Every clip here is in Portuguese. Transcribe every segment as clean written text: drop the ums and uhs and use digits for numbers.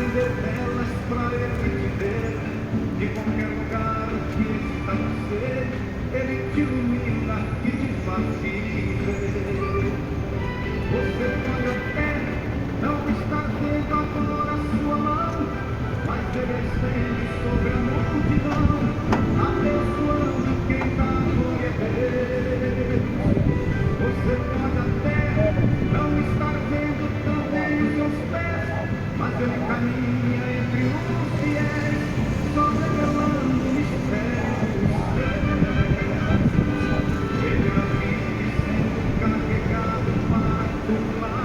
acender velas pra ele te ver. De qualquer lugar que está você, ele te ilumina e te faz viver. Você pode até não estar vendo agora a sua mão, mas ele estende sobre a multidão, abençoando quem está por erguer. Você pode até não estar vendo também os seus pés, mas ele caminha entre os fiéis, só revelando mistérios. Ele não vive sendo carregado para todo lado.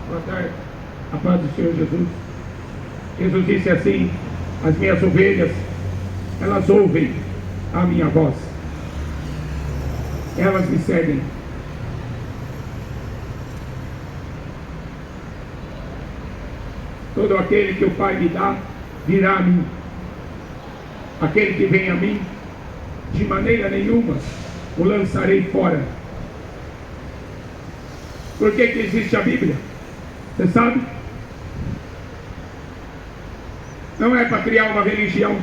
Boa tarde, a paz do Senhor Jesus. Jesus disse assim: as minhas ovelhas, elas ouvem a minha voz, elas me seguem. Todo aquele que o Pai me dá, virá a mim. Aquele que vem a mim, de maneira nenhuma o lançarei fora. Por que existe a Bíblia? Você sabe? Não é para criar uma religião.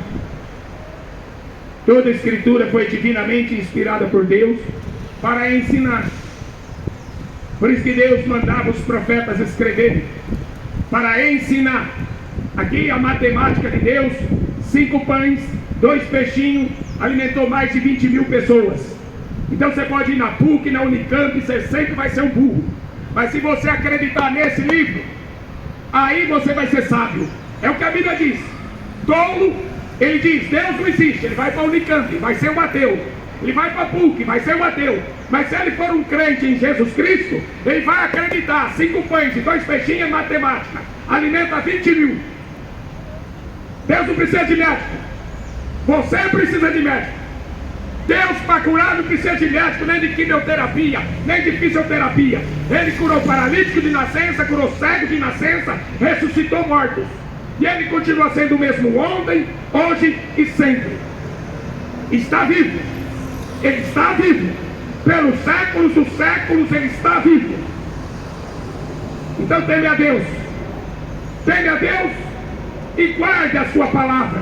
Toda a Escritura foi divinamente inspirada por Deus para ensinar. Por isso que Deus mandava os profetas escreverem, para ensinar. Aqui a matemática de Deus: 5 pães, 2 peixinhos, alimentou mais de 20.000 pessoas. Então você pode ir na PUC, na Unicamp, você sempre vai ser um burro. Mas se você acreditar nesse livro, aí você vai ser sábio. É o que a Bíblia diz. Tolo, ele diz: Deus não existe. Ele vai para a Unicamp, vai ser um ateu. Ele vai para a PUC, vai ser um ateu. Mas se ele for um crente em Jesus Cristo, ele vai acreditar. 5 pães e 2 peixinhos é matemática, alimenta 20.000. Deus não precisa de médico. Você precisa de médico. Deus, para curar, não precisa de médico, nem de quimioterapia, nem de fisioterapia. Ele curou paralítico de nascença, curou cego de nascença, ressuscitou mortos. E ele continua sendo o mesmo ontem, hoje e sempre. Está vivo. Ele está vivo. Pelos séculos dos séculos ele está vivo. Então teme a Deus. Teme a Deus e guarde a sua palavra.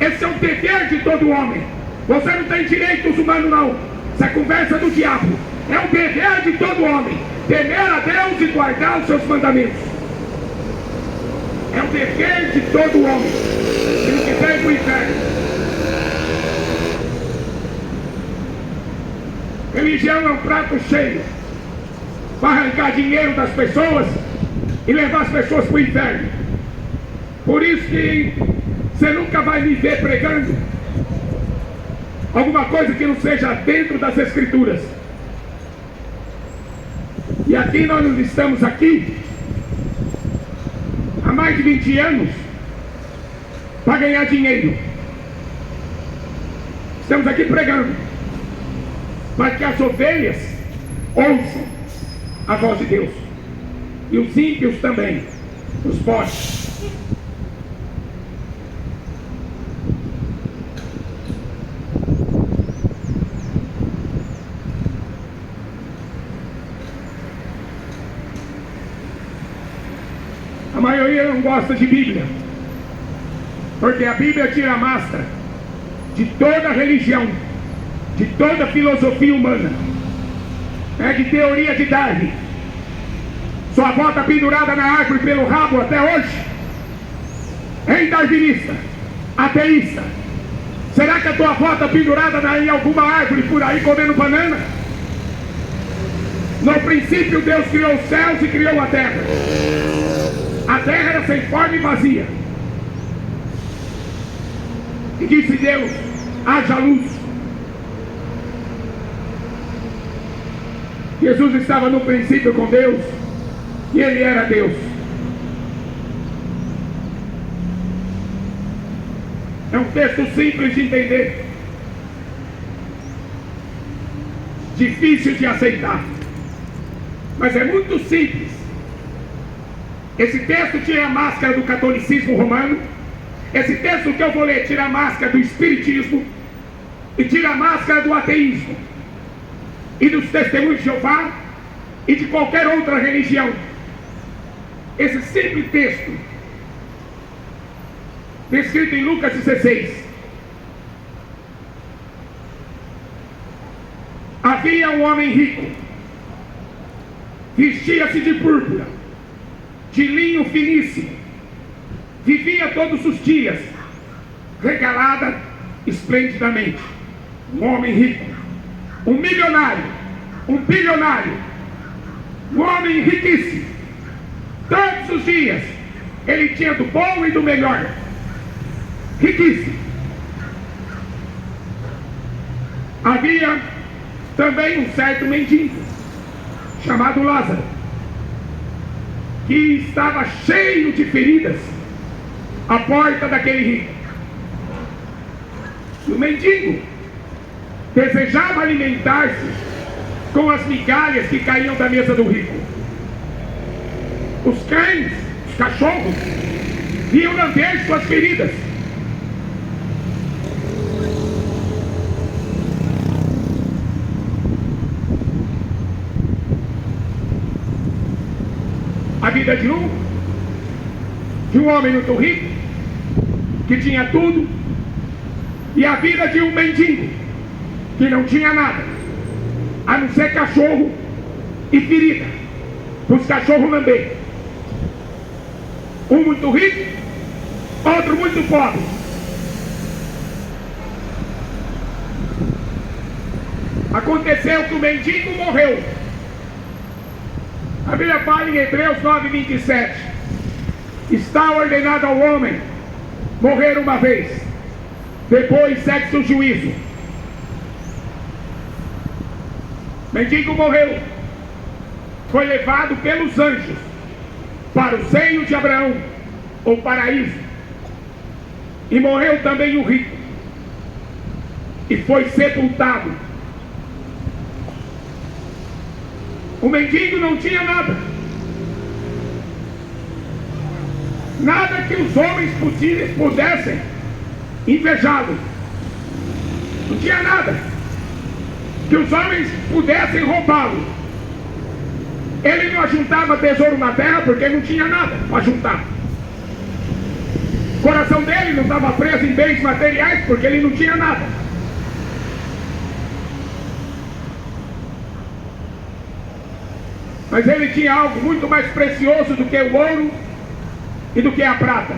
Esse é o dever de todo homem. Você não tem direitos humanos não. Isso é conversa do diabo. É o dever de todo homem temer a Deus e guardar os seus mandamentos. É o dever de todo homem. Se não quiser ir para o inferno. Religião é um prato cheio para arrancar dinheiro das pessoas e levar as pessoas para o inferno. Por isso que você nunca vai me ver pregando alguma coisa que não seja dentro das Escrituras. E aqui nós não estamos aqui há mais de 20 anos para ganhar dinheiro. Estamos aqui pregando para que as ovelhas ouçam a voz de Deus, e os ímpios também, os postes. A maioria não gosta de Bíblia, porque a Bíblia tira a máscara de toda religião, de toda filosofia humana. É de teoria de Darwin. Sua avó está pendurada na árvore pelo rabo até hoje. Hein, darwinista, ateísta? Será que a tua avó está pendurada em alguma árvore por aí comendo banana? No princípio Deus criou os céus e criou a terra. A terra era sem forma e vazia. E disse Deus: haja luz. Jesus estava no princípio com Deus, e Ele era Deus. É um texto simples de entender, difícil de aceitar, mas é muito simples. Esse texto tira a máscara do catolicismo romano. Esse texto que eu vou ler tira a máscara do espiritismo e tira a máscara do ateísmo e dos testemunhos de Jeová e de qualquer outra religião. Esse simples texto, descrito em Lucas 16. Havia um homem rico, vestia-se de púrpura, de linho finíssimo, vivia todos os dias regalada esplendidamente. Um homem rico, um milionário, um bilionário, um homem riquíssimo. Todos os dias ele tinha do bom e do melhor. Riquíssimo. Havia também um certo mendigo chamado Lázaro, que estava cheio de feridas à porta daquele rico. E o mendigo desejava alimentar-se com as migalhas que caíam da mesa do rico. Os cães, os cachorros, vinham lamber suas feridas. A vida de um homem muito rico, que tinha tudo, e a vida de um mendigo, que não tinha nada, a não ser cachorro e ferida, para os cachorros lamber. Um muito rico, outro muito pobre. Aconteceu que o mendigo morreu. A Bíblia fala em Hebreus 9:27. Está ordenado ao homem morrer uma vez, depois segue-se o juízo. O mendigo morreu, foi levado pelos anjos para o seio de Abraão, ou paraíso. E morreu também o rico, e foi sepultado. O mendigo não tinha nada, nada que os homens pudessem invejá-lo. Não tinha nada que os homens pudessem roubá-lo. Ele não ajuntava tesouro na terra porque não tinha nada para juntar. O coração dele não estava preso em bens materiais porque ele não tinha nada. Mas ele tinha algo muito mais precioso do que o ouro e do que a prata.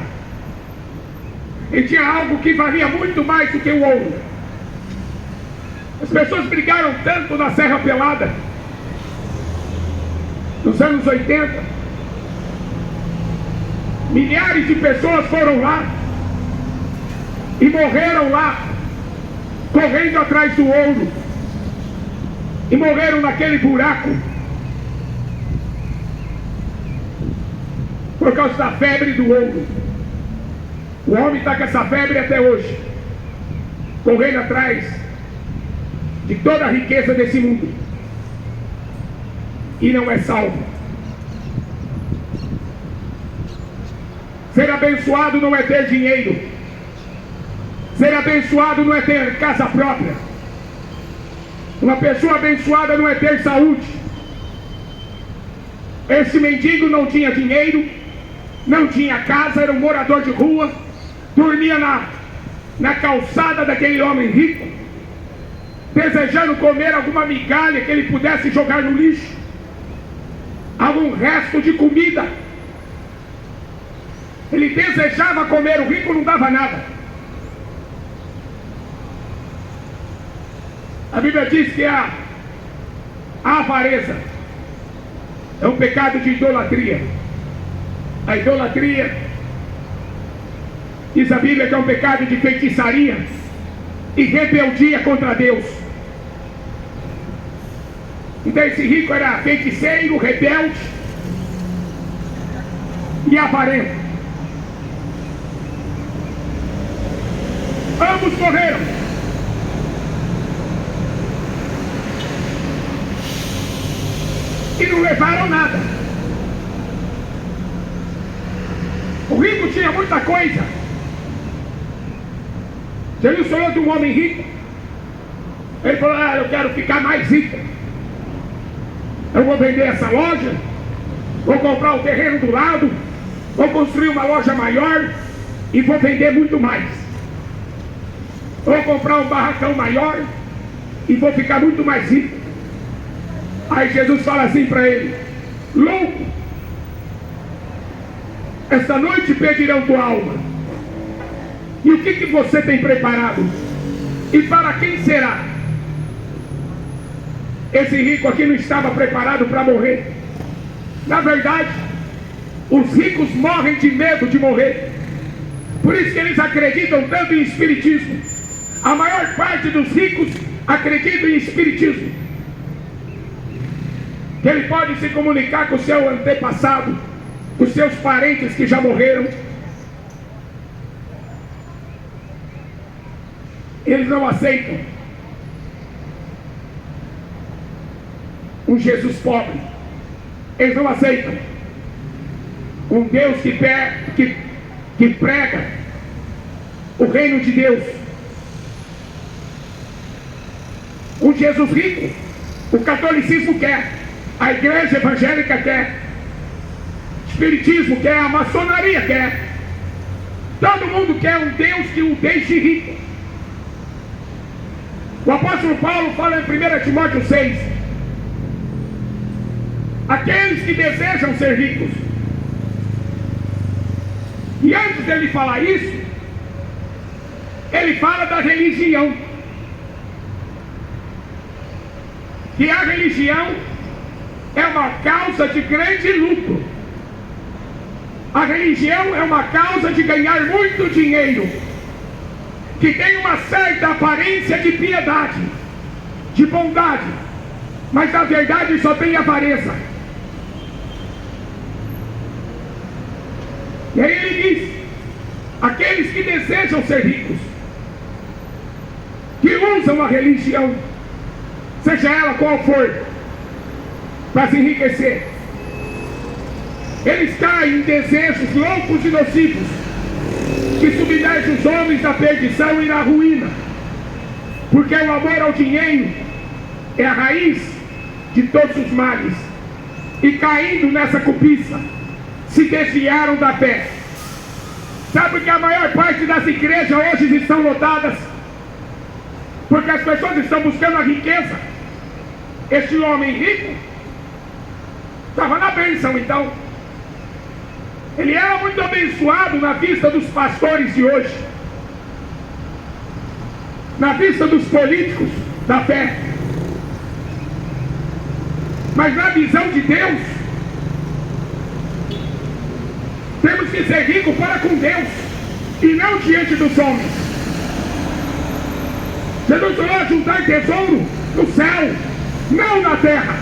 Ele tinha algo que valia muito mais do que o ouro. As pessoas brigaram tanto na Serra Pelada, nos anos 80. Milhares de pessoas foram lá e morreram lá, correndo atrás do ouro, e morreram naquele buraco por causa da febre do ouro. O homem está com essa febre até hoje, correndo atrás de toda a riqueza desse mundo, e não é salvo. Ser abençoado não é ter dinheiro. Ser abençoado não é ter casa própria. Uma pessoa abençoada não é ter saúde. Esse mendigo não tinha dinheiro, não tinha casa, era um morador de rua, dormia na calçada daquele homem rico, desejando comer alguma migalha que ele pudesse jogar no lixo, algum resto de comida. Ele desejava comer, o rico não dava nada. A Bíblia diz que a avareza é um pecado de idolatria. A idolatria, diz a Bíblia, que é um pecado de feitiçaria e rebeldia contra Deus. Então esse rico era feiticeiro, rebelde e avarento. Ambos morreram. E não levaram nada. O rico tinha muita coisa. Jesus falou de um homem rico. Ele falou: eu quero ficar mais rico. Eu vou vender essa loja, vou comprar o terreno do lado, vou construir uma loja maior e vou vender muito mais. Vou comprar um barracão maior e vou ficar muito mais rico. Aí Jesus fala assim para ele: louco, esta noite pedirão tua alma. E o que você tem preparado? E para quem será? Esse rico aqui não estava preparado para morrer. Na verdade, os ricos morrem de medo de morrer. Por isso que eles acreditam tanto em espiritismo. A maior parte dos ricos acredita em espiritismo. Que ele pode se comunicar com o seu antepassado, com os seus parentes que já morreram. Eles não aceitam um Jesus pobre. Eles não aceitam um Deus que prega o reino de Deus. Um Jesus rico. O catolicismo quer, a igreja evangélica quer, o espiritismo quer, a maçonaria quer. Todo mundo quer um Deus que o deixe rico. O apóstolo Paulo fala em 1 Timóteo 6: aqueles que desejam ser ricos. E antes dele falar isso, ele fala da religião. Que a religião é uma causa de grande lucro. A religião é uma causa de ganhar muito dinheiro, que tem uma certa aparência de piedade, de bondade, mas na verdade só tem avareza. E aí ele diz: aqueles que desejam ser ricos, que usam a religião, seja ela qual for, para se enriquecer, eles caem em desejos loucos e nocivos, que submergem os homens na perdição e na ruína, porque o amor ao dinheiro é a raiz de todos os males. E caindo nessa cobiça, se desviaram da fé. Sabe que a maior parte das igrejas hoje estão lotadas? Porque as pessoas estão buscando a riqueza. Este homem rico estava na bênção, então. Ele era muito abençoado na vista dos pastores de hoje, na vista dos políticos da fé. Mas na visão de Deus, temos que ser ricos para com Deus e não diante dos homens. Jesus falou: juntar tesouro no céu, não na terra,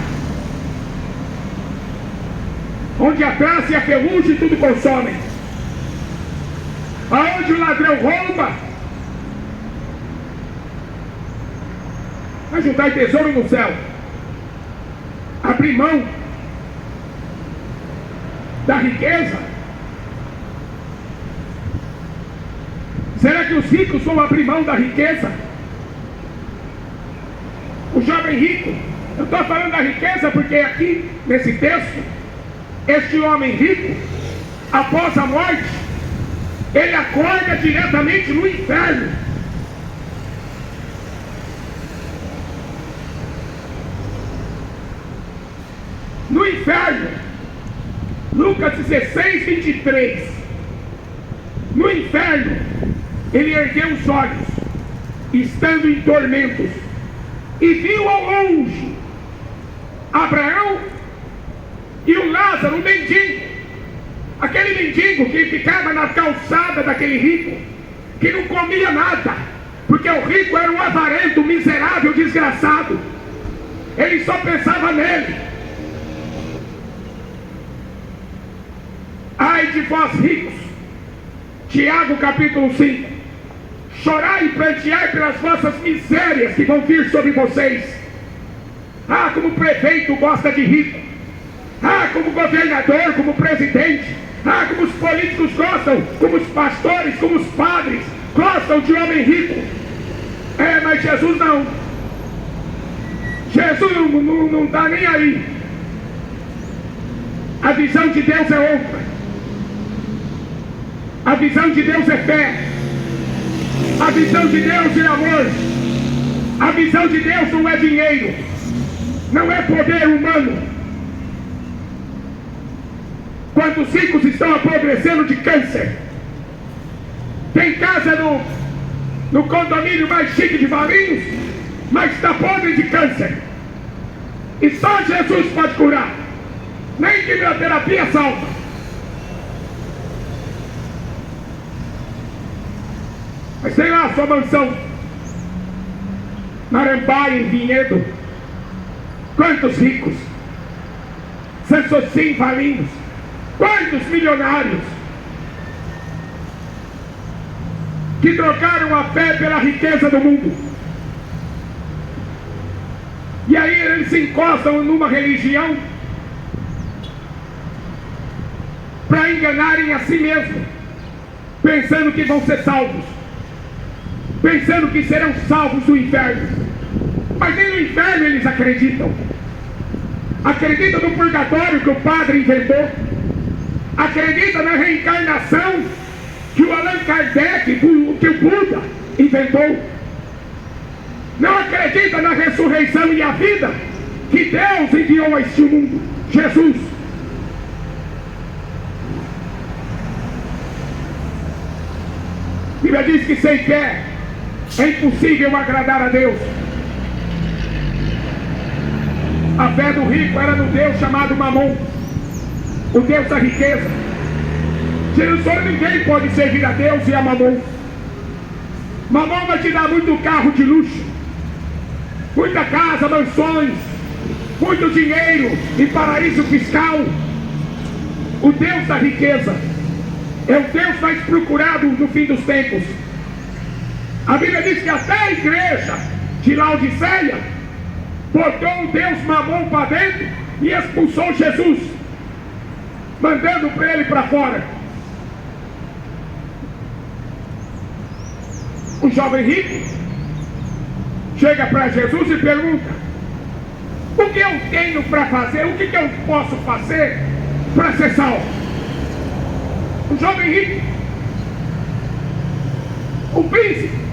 onde a traça e a ferrugem tudo consomem, aonde o ladrão rouba. Vai juntar tesouro no céu, abrir mão da riqueza. Será que os ricos vão abrir mão da riqueza? O jovem rico, eu estou falando da riqueza porque aqui nesse texto, este homem rico, após a morte, ele acorda diretamente no inferno. No inferno. Lucas 16, 23. No inferno, ele ergueu os olhos, estando em tormentos, e viu ao longe Abraão e o Lázaro, o mendigo. Aquele mendigo que ficava na calçada daquele rico, que não comia nada, porque o rico era um avarento, um miserável, desgraçado. Ele só pensava nele. Ai de vós ricos, Tiago capítulo 5, chorai e pranteai pelas vossas misérias que vão vir sobre vocês. Ah, como o prefeito gosta de rico. Ah, como o governador, como o presidente. Ah, como os políticos gostam, como os pastores, como os padres gostam de homem rico. Mas Jesus não. Jesus não está nem aí. A visão de Deus é outra. A visão de Deus é fé. A visão de Deus é amor. A visão de Deus não é dinheiro. Não é poder humano. Quantos ricos estão apodrecendo de câncer? Tem casa no condomínio mais chique de Valinhos, mas está podre de câncer. E só Jesus pode curar. Nem quimioterapia salva. Mas sei lá, sua mansão Marambaia, em Vinhedo. Quantos ricos? Sanssouci, em Valinhos. Quantos milionários que trocaram a fé pela riqueza do mundo. E aí eles se encostam numa religião para enganarem a si mesmos, pensando que vão ser salvos, pensando que serão salvos do inferno. Mas nem no inferno eles acreditam. Acreditam no purgatório que o padre inventou. Acredita na reencarnação que o Allan Kardec, que o Buda inventou. Não acredita na ressurreição e a vida que Deus enviou a este mundo, Jesus. A Bíblia diz que sem fé é impossível agradar a Deus. A fé do rico era no Deus chamado Mamon, o Deus da riqueza. Jesus falou: ninguém pode servir a Deus e a Mamon. Mamon vai te dar muito carro de luxo, muita casa, mansões, muito dinheiro e paraíso fiscal. O Deus da riqueza é o Deus mais procurado no fim dos tempos. A Bíblia diz que até a igreja de Laodiceia botou o Deus Mamon para dentro e expulsou Jesus, mandando para ele para fora. O jovem rico chega para Jesus e pergunta: o que eu tenho para fazer? O que eu posso fazer para ser salvo? O jovem rico, o príncipe,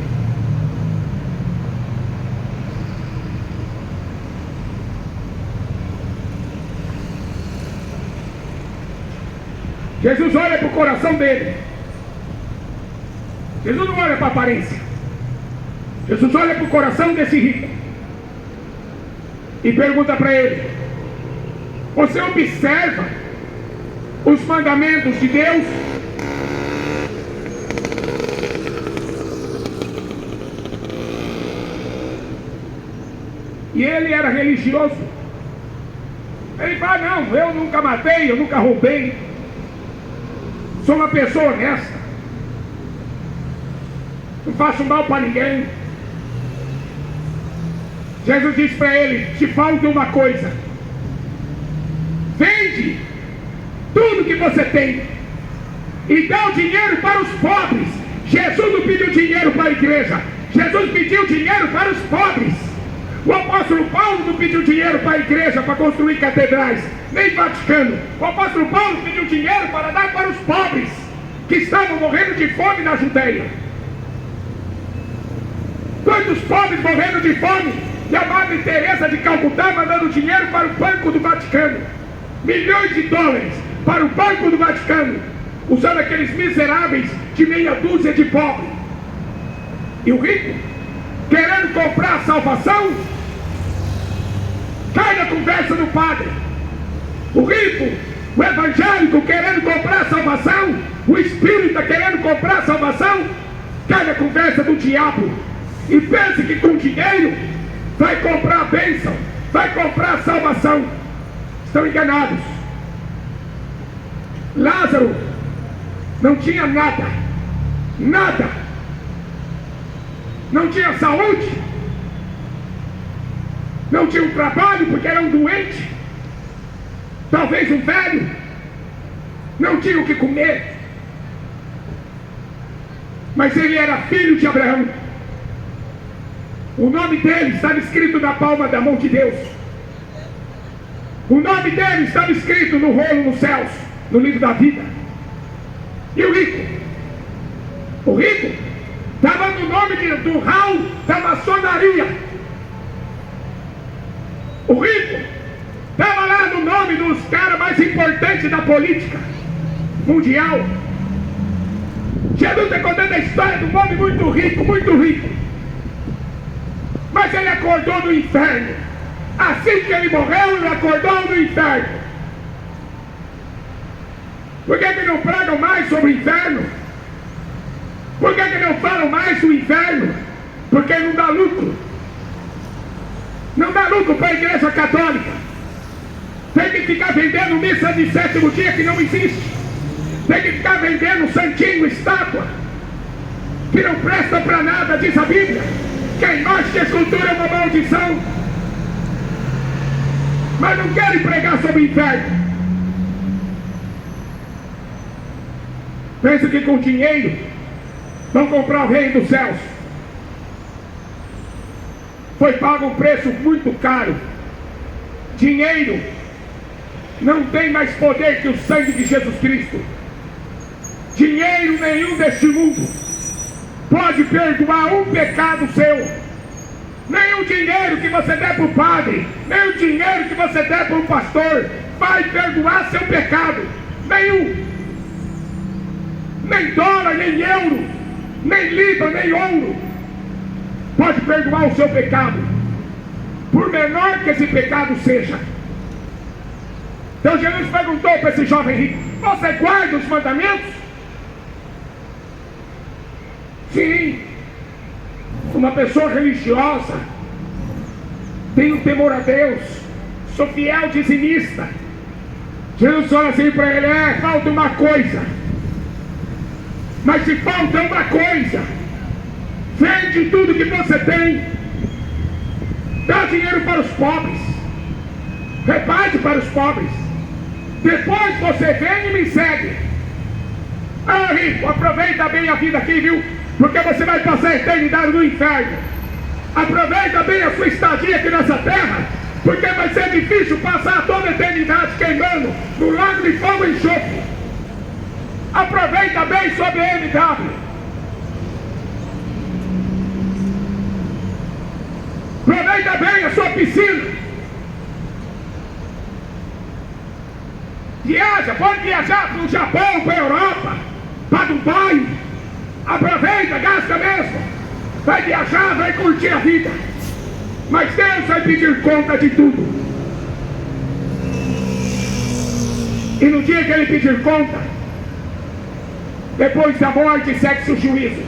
Jesus olha para o coração dele. Jesus não olha para a aparência. Jesus olha para o coração desse rico e pergunta para ele: você observa os mandamentos de Deus? E ele era religioso. Ele fala: não, eu nunca matei, eu nunca roubei, sou uma pessoa honesta, não faço mal para ninguém. Jesus disse para ele: te falta uma coisa, vende tudo que você tem e dá o dinheiro para os pobres. Jesus não pediu dinheiro para a igreja, Jesus pediu dinheiro para os pobres. O apóstolo Paulo não pediu dinheiro para a igreja para construir catedrais, nem Vaticano. O apóstolo Paulo pediu dinheiro para dar para os pobres que estavam morrendo de fome na Judeia. Quantos pobres morrendo de fome? E a Madre Teresa de Calcutá mandando dinheiro para o Banco do Vaticano, milhões de dólares para o Banco do Vaticano, usando aqueles miseráveis de meia dúzia de pobres. E o rico, querendo comprar a salvação, cai na conversa do padre. O rico, o evangélico, querendo comprar a salvação, o espírita querendo comprar a salvação, cai na conversa do diabo e pensa que com dinheiro vai comprar a bênção, vai comprar a salvação. Estão enganados. Lázaro não tinha nada, nada. não tinha saúde, não tinha um trabalho porque era um doente, talvez um velho, não tinha o que comer, mas ele era filho de Abraão. O nome dele estava escrito na palma da mão de Deus. O nome dele estava escrito no rolo nos céus, no livro da vida. E o rico? O rico estava no nome do hall da maçonaria. O rico estava lá no nome dos caras mais importantes da política mundial. Jesus está contando a história de um homem muito rico, muito rico. Mas ele acordou no inferno. Assim que ele morreu, ele acordou no inferno. Por que não pregam mais sobre o inferno? Por que não falam mais do inferno? Porque não dá lucro. Não dá lucro para a igreja católica. Tem que ficar vendendo missa de sétimo dia que não existe. Tem que ficar vendendo santinho, estátua, que não presta para nada, diz a Bíblia. Quem acha que a escultura é uma maldição, mas não querem pregar sobre o inferno. Pensa que com dinheiro vão comprar o reino dos céus. Foi pago um preço muito caro. Dinheiro não tem mais poder que o sangue de Jesus Cristo. Dinheiro nenhum deste mundo pode perdoar um pecado seu. Nem o dinheiro que você der para o padre, nem o dinheiro que você der para o pastor vai perdoar seu pecado. Nenhum. Nem dólar, nem euro, nem libra, nem ouro pode perdoar o seu pecado, por menor que esse pecado seja. Então Jesus perguntou para esse jovem rico: você guarda os mandamentos? Sim. Uma pessoa religiosa, tenho temor a Deus, sou fiel dizimista. Jesus fala assim para ele: falta uma coisa. Mas se falta uma coisa, vende tudo que você tem, dá dinheiro para os pobres, reparte para os pobres, depois você vem e me segue. Ah, rico, aproveita bem a vida aqui, viu? Porque você vai passar a eternidade no inferno. Aproveita bem a sua estadia aqui nessa terra, porque vai ser difícil passar toda a eternidade queimando no lago de fogo e enxofre. Aproveita bem sua BMW. Aproveita bem a sua piscina. Viaja, pode viajar para o Japão, para a Europa, para Dubai. Aproveita, gasta mesmo. Vai viajar, vai curtir a vida. Mas Deus vai pedir conta de tudo. E no dia que Ele pedir conta, depois da morte segue-se o juízo.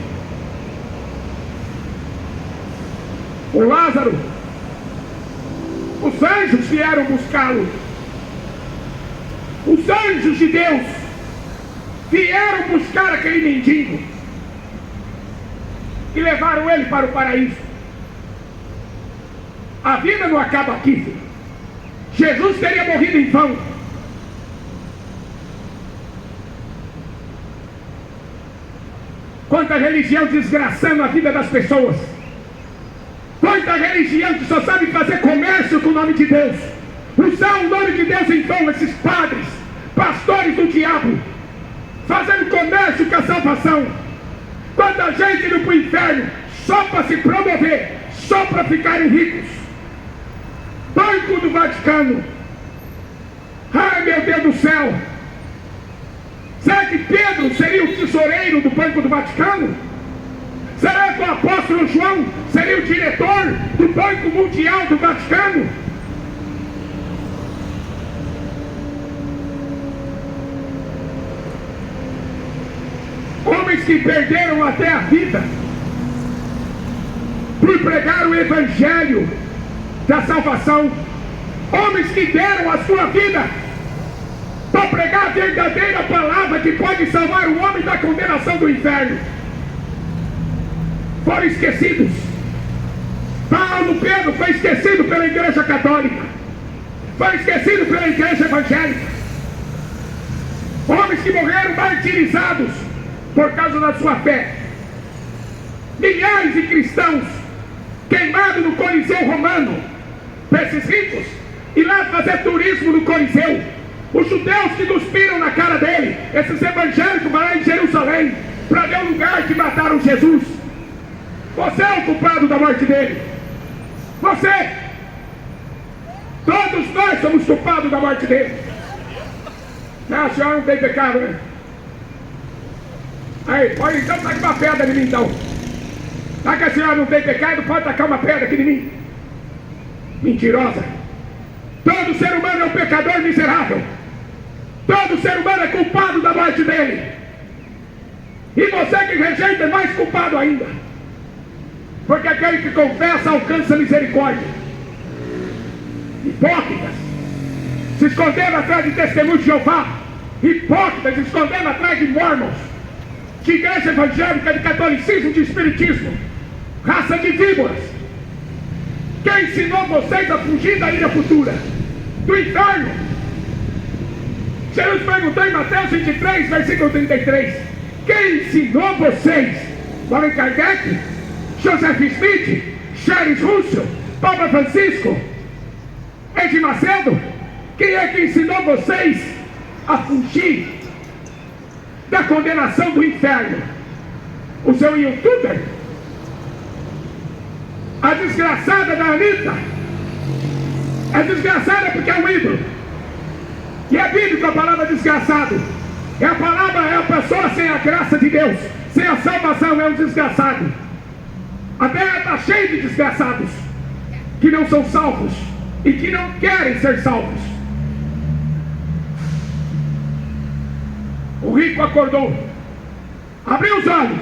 O Lázaro, os anjos vieram buscá-lo. Os anjos de Deus vieram buscar aquele mendigo e levaram ele para o paraíso. A vida não acaba aqui, filho. Jesus teria morrido em vão. Quanta religião desgraçando a vida das pessoas. Quanta religião que só sabe fazer comércio com o nome de Deus. Usar o nome de Deus em vão, esses padres, pastores do diabo, fazendo comércio com a salvação. Quanta gente indo para o inferno só para se promover, só para ficarem ricos. Banco do Vaticano. Ai, meu Deus do céu. Será que Pedro seria o tesoureiro do Banco do Vaticano? Será que o apóstolo João seria o diretor do Banco Mundial do Vaticano? Homens que perderam até a vida por pregar o Evangelho da salvação. Homens que deram a sua vida para pregar a verdadeira palavra que pode salvar o homem da condenação do inferno. foram esquecidos. Paulo, Pedro foi esquecido pela igreja católica, foi esquecido pela igreja evangélica. Homens que morreram martirizados por causa da sua fé. Milhares de cristãos queimados no Coliseu Romano, para esses ricos e lá fazer turismo no Coliseu. Os judeus que cuspiram na cara dele, esses evangélicos vão lá em Jerusalém para ver o lugar que mataram Jesus. Você é o culpado da morte dele. Você. Todos nós somos culpados da morte dele. Não, a senhora não tem pecado, né? Aí, pode então tacar uma pedra em mim então. Já que a senhora não tem pecado, pode tacar uma pedra aqui em mim. Mentirosa. Todo ser humano é um pecador miserável. Todo ser humano é culpado da morte dele. E você que rejeita é mais culpado ainda. Porque aquele que confessa alcança misericórdia. Hipócritas, se escondendo atrás de testemunhos de Jeová. Hipócritas, se escondendo atrás de mormons, de igreja evangélica, de catolicismo, de espiritismo. Raça de víboras. Quem ensinou vocês a fugir da ira futura? Do inferno. Jesus perguntou em Mateus 23, versículo 33. Quem ensinou vocês? Allan Kardec, Joseph Smith, Charles Russell, Papa Francisco, Edir Macedo? Quem é que ensinou vocês a fugir da condenação do inferno? O seu youtuber? A desgraçada da Anitta? É desgraçada porque é um ídolo. E é bíblico a palavra desgraçado. É a palavra, é a pessoa sem a graça de Deus, sem a salvação, é um desgraçado. A terra está cheia de desgraçados que não são salvos e que não querem ser salvos. O rico acordou, abriu os olhos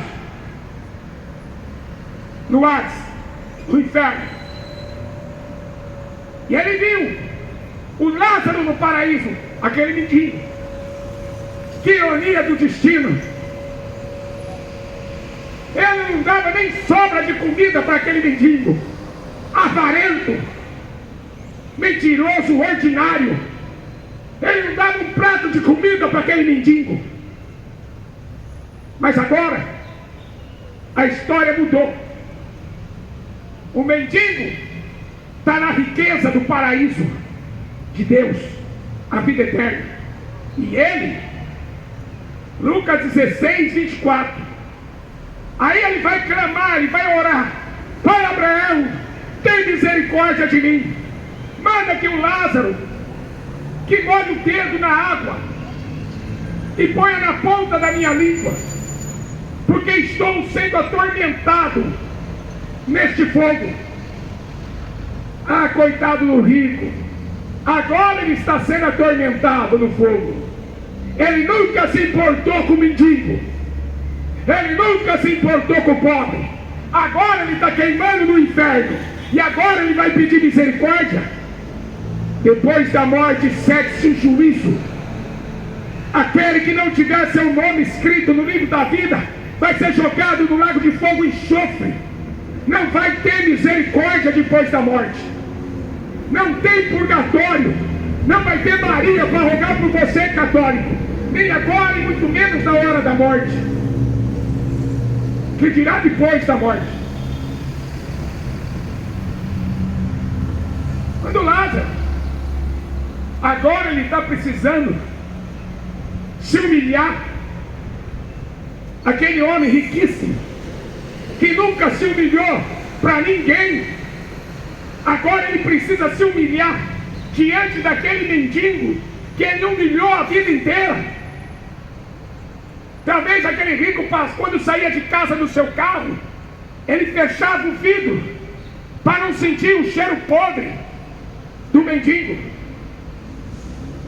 no Hades, no inferno, e ele viu o Lázaro no paraíso, aquele mendigo. Que ironia do destino! Ele não dava nem sobra de comida para aquele mendigo, avarento, mentiroso, ordinário. Ele não dava um prato de comida para aquele mendigo. Mas agora a história mudou. O mendigo está na riqueza do paraíso de Deus, a vida eterna. E ele, Lucas 16, 24, aí ele vai clamar, ele vai orar: Pai Abraão, tem misericórdia de mim, manda que o Lázaro, que molhe o dedo na água e ponha na ponta da minha língua, porque estou sendo atormentado neste fogo. Ah, coitado do rico, agora ele está sendo atormentado no fogo. Ele nunca se importou com o mendigo, ele nunca se importou com o pobre. Agora ele está queimando no inferno, e agora ele vai pedir misericórdia. Depois da morte segue-se o juízo. Aquele que não tiver seu nome escrito no livro da vida vai ser jogado no lago de fogo e enxofre. Não vai ter misericórdia depois da morte. Não tem purgatório. Não vai ter Maria para rogar por você, católico, nem agora e muito menos na hora da morte. Que dirá depois da morte? Quando Lázaro, agora ele está precisando se humilhar. Aquele homem riquíssimo, que nunca se humilhou para ninguém, agora ele precisa se humilhar diante daquele mendigo que ele humilhou a vida inteira. Talvez aquele rico, quando saía de casa no seu carro, ele fechava o vidro para não sentir o cheiro podre do mendigo.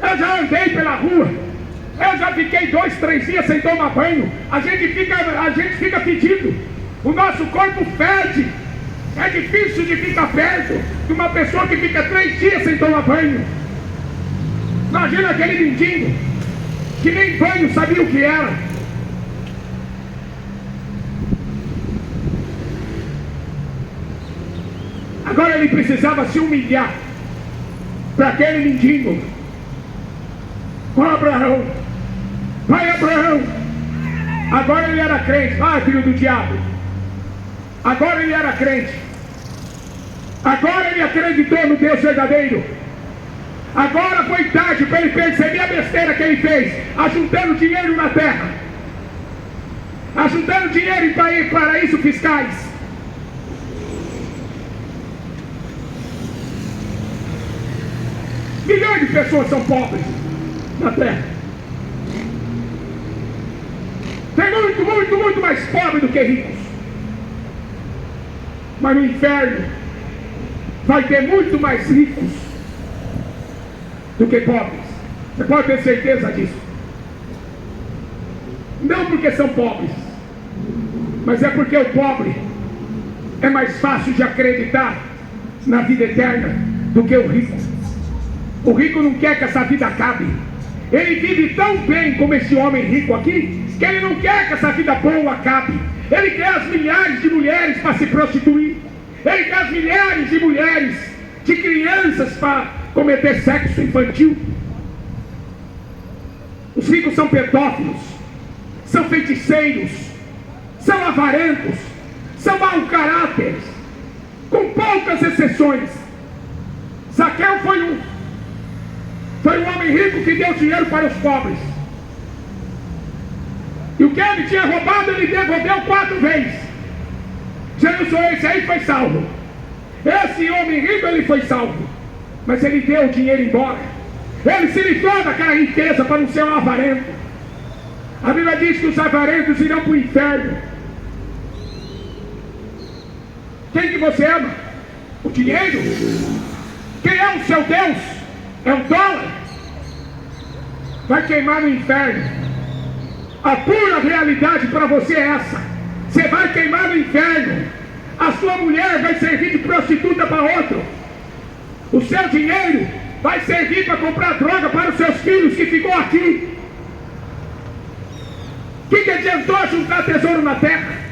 Eu já andei pela rua, eu já fiquei 2, 3 dias sem tomar banho. A gente fica pedindo, o nosso corpo fede. É difícil de ficar perto de uma pessoa que fica 3 dias sem tomar banho. Imagina aquele mendigo que nem banho sabia o que era. Agora ele precisava se humilhar para aquele mendigo. Ó Abraão, vai Abraão. Agora ele era crente. Ah, filho do diabo. Agora ele era crente. Agora ele acreditou no Deus verdadeiro. Agora foi tarde para ele perceber a besteira que ele fez, ajuntando dinheiro na terra, ajuntando dinheiro em paraísos fiscais. Milhões de pessoas são pobres na terra. Tem muito mais pobres do que ricos. Mas no inferno vai ter muito mais ricos do que pobres. Você pode ter certeza disso. Não porque são pobres, mas é porque o pobre é mais fácil de acreditar na vida eterna do que o rico. O rico não quer que essa vida acabe. Ele vive tão bem como esse homem rico aqui, que ele não quer que essa vida boa acabe. Ele quer as milhares de mulheres para se prostituir. Ele quer as milhares de mulheres, de crianças para cometer sexo infantil. Os ricos são pedófilos, são feiticeiros, são avarentos, são mau caráter, com poucas exceções. Zaqueu foi um homem rico que deu dinheiro para os pobres. E o que ele tinha roubado, ele devolveu 4 vezes. Jesus, esse aí foi salvo. Esse homem rico, ele foi salvo. Mas ele deu o dinheiro embora. Ele se livrou daquela riqueza para não ser um avarento. A Bíblia diz que os avarentos irão para o inferno. Quem que você ama? O dinheiro? Quem é o seu Deus? É o dólar? Vai queimar no inferno. A pura realidade para você é essa. Você vai queimar no inferno. A sua mulher vai servir de prostituta para outro. O seu dinheiro vai servir para comprar droga para os seus filhos que ficou aqui. O que adiantou juntar tesouro na terra?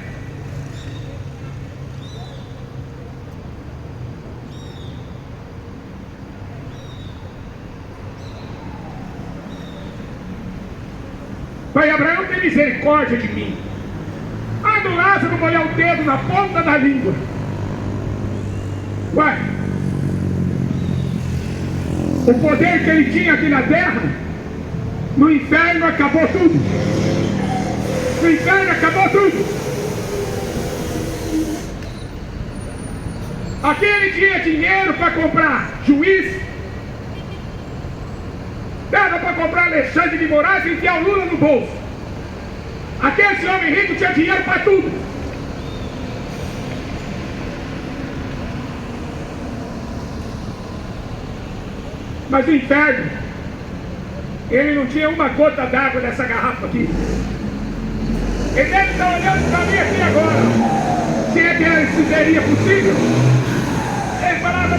Pai Abraão, tem misericórdia de mim. Manda o Lázaro molhar o dedo na ponta da língua. Ué, o poder que ele tinha aqui na terra, no inferno acabou tudo. No inferno acabou tudo. Aqui ele tinha dinheiro para comprar juiz, dava para comprar Alexandre de Moraes e enfiar o Lula no bolso. Aquele homem rico tinha dinheiro para tudo. Mas o inferno, ele não tinha uma gota d'água nessa garrafa aqui. Ele deve estar olhando para mim aqui agora. Se é que isso seria possível, ele falava: